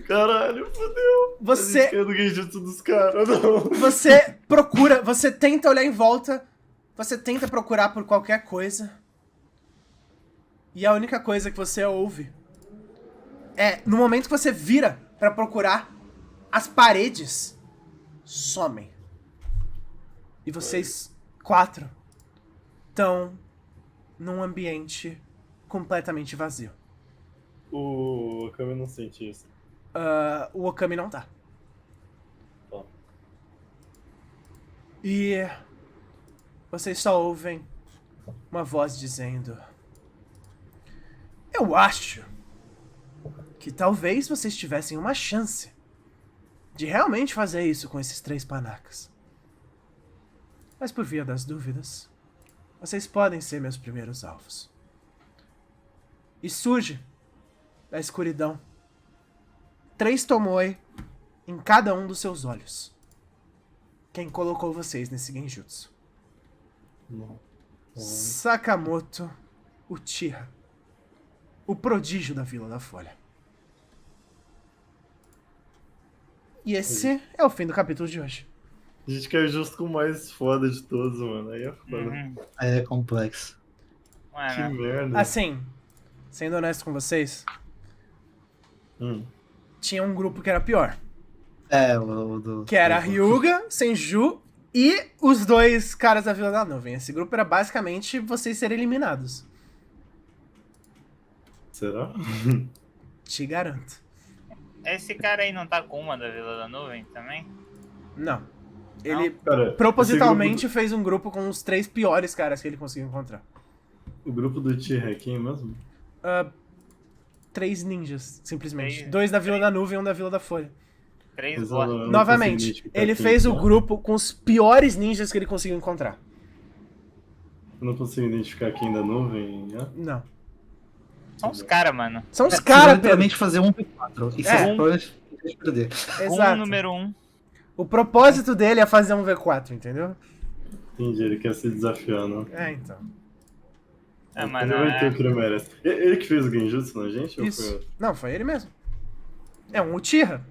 Caralho, fodeu! Você- A gente caiu no genjutsu dos caras, não. Você procura, você tenta olhar em volta, você tenta procurar por qualquer coisa. E a única coisa que você ouve é, no momento que você vira pra procurar, as paredes somem. E vocês 4 estão num ambiente completamente vazio. O Okami não sente isso. O Okami não tá. Tá. E vocês só ouvem uma voz dizendo: eu acho que talvez vocês tivessem uma chance de realmente fazer isso com esses 3 panacas. Mas por via das dúvidas, vocês podem ser meus primeiros alvos. E surge da escuridão 3 Tomoe em cada um dos seus olhos. Quem colocou vocês nesse genjutsu? Não. Sakamoto Uchiha, o prodígio da Vila da Folha. E esse é o fim do capítulo de hoje. A gente caiu justo com o mais foda de todos, mano. Aí é foda. Uhum. Aí é complexo. Que Mano, merda. Assim, sendo honesto com vocês, tinha um grupo que era pior. É, o do. Que era Ryuga, Senju e os 2 caras da Vila da Nuvem. Esse grupo era basicamente vocês serem eliminados. Será? Te garanto. esse cara aí não tá com uma da Vila da Nuvem também? Não. Ele Cara, propositalmente fez um grupo com os 3 piores caras que ele conseguiu encontrar. O grupo do Tira é quem mesmo? 3 ninjas, simplesmente. Três. 2 da Vila da Nuvem e 1 da Vila da Folha. 3 Mas boa. eu não consigo Novamente, identificar ele quem fez o tá. grupo com os piores ninjas que ele conseguiu encontrar. Eu não consigo identificar quem da nuvem, né? Não. São os caras, mano. São os Precisa caras, Pedro. literalmente fazer um V4. E É. depois perder. Exato. Número 1. O propósito dele é fazer um V4, entendeu? Entendi, ele quer se desafiar, não? É, então. É, mano. Ele vai ter o que ele merece. Ele que fez o Genjutsu na gente? Ou foi Isso. outro? Não, foi ele mesmo. É um Uchiha.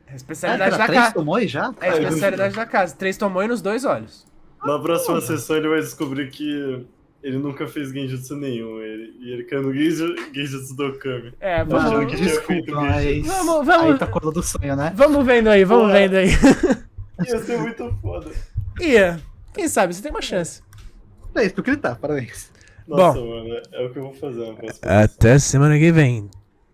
É a Ah, especialidade da 3 casa. tomou aí já? É a especialidade da casa. 3 tomou e nos 2 olhos. Na próxima sessão ele vai descobrir que ele nunca fez Genjutsu nenhum. E ele caiu no Genjutsu do Okami. É, Achando vamos. que tinha feito Desculpa, Genjutsu. mas... Vamos- Aí tá colando do sonho, né? Vamos vendo aí, vamos Ué. vendo aí. Ia ser muito foda. Ia. Quem sabe, você tem uma chance. É isso que ele tá, parabéns. Nossa, Bom. mano, é o que eu vou fazer na próxima Até semana que vem.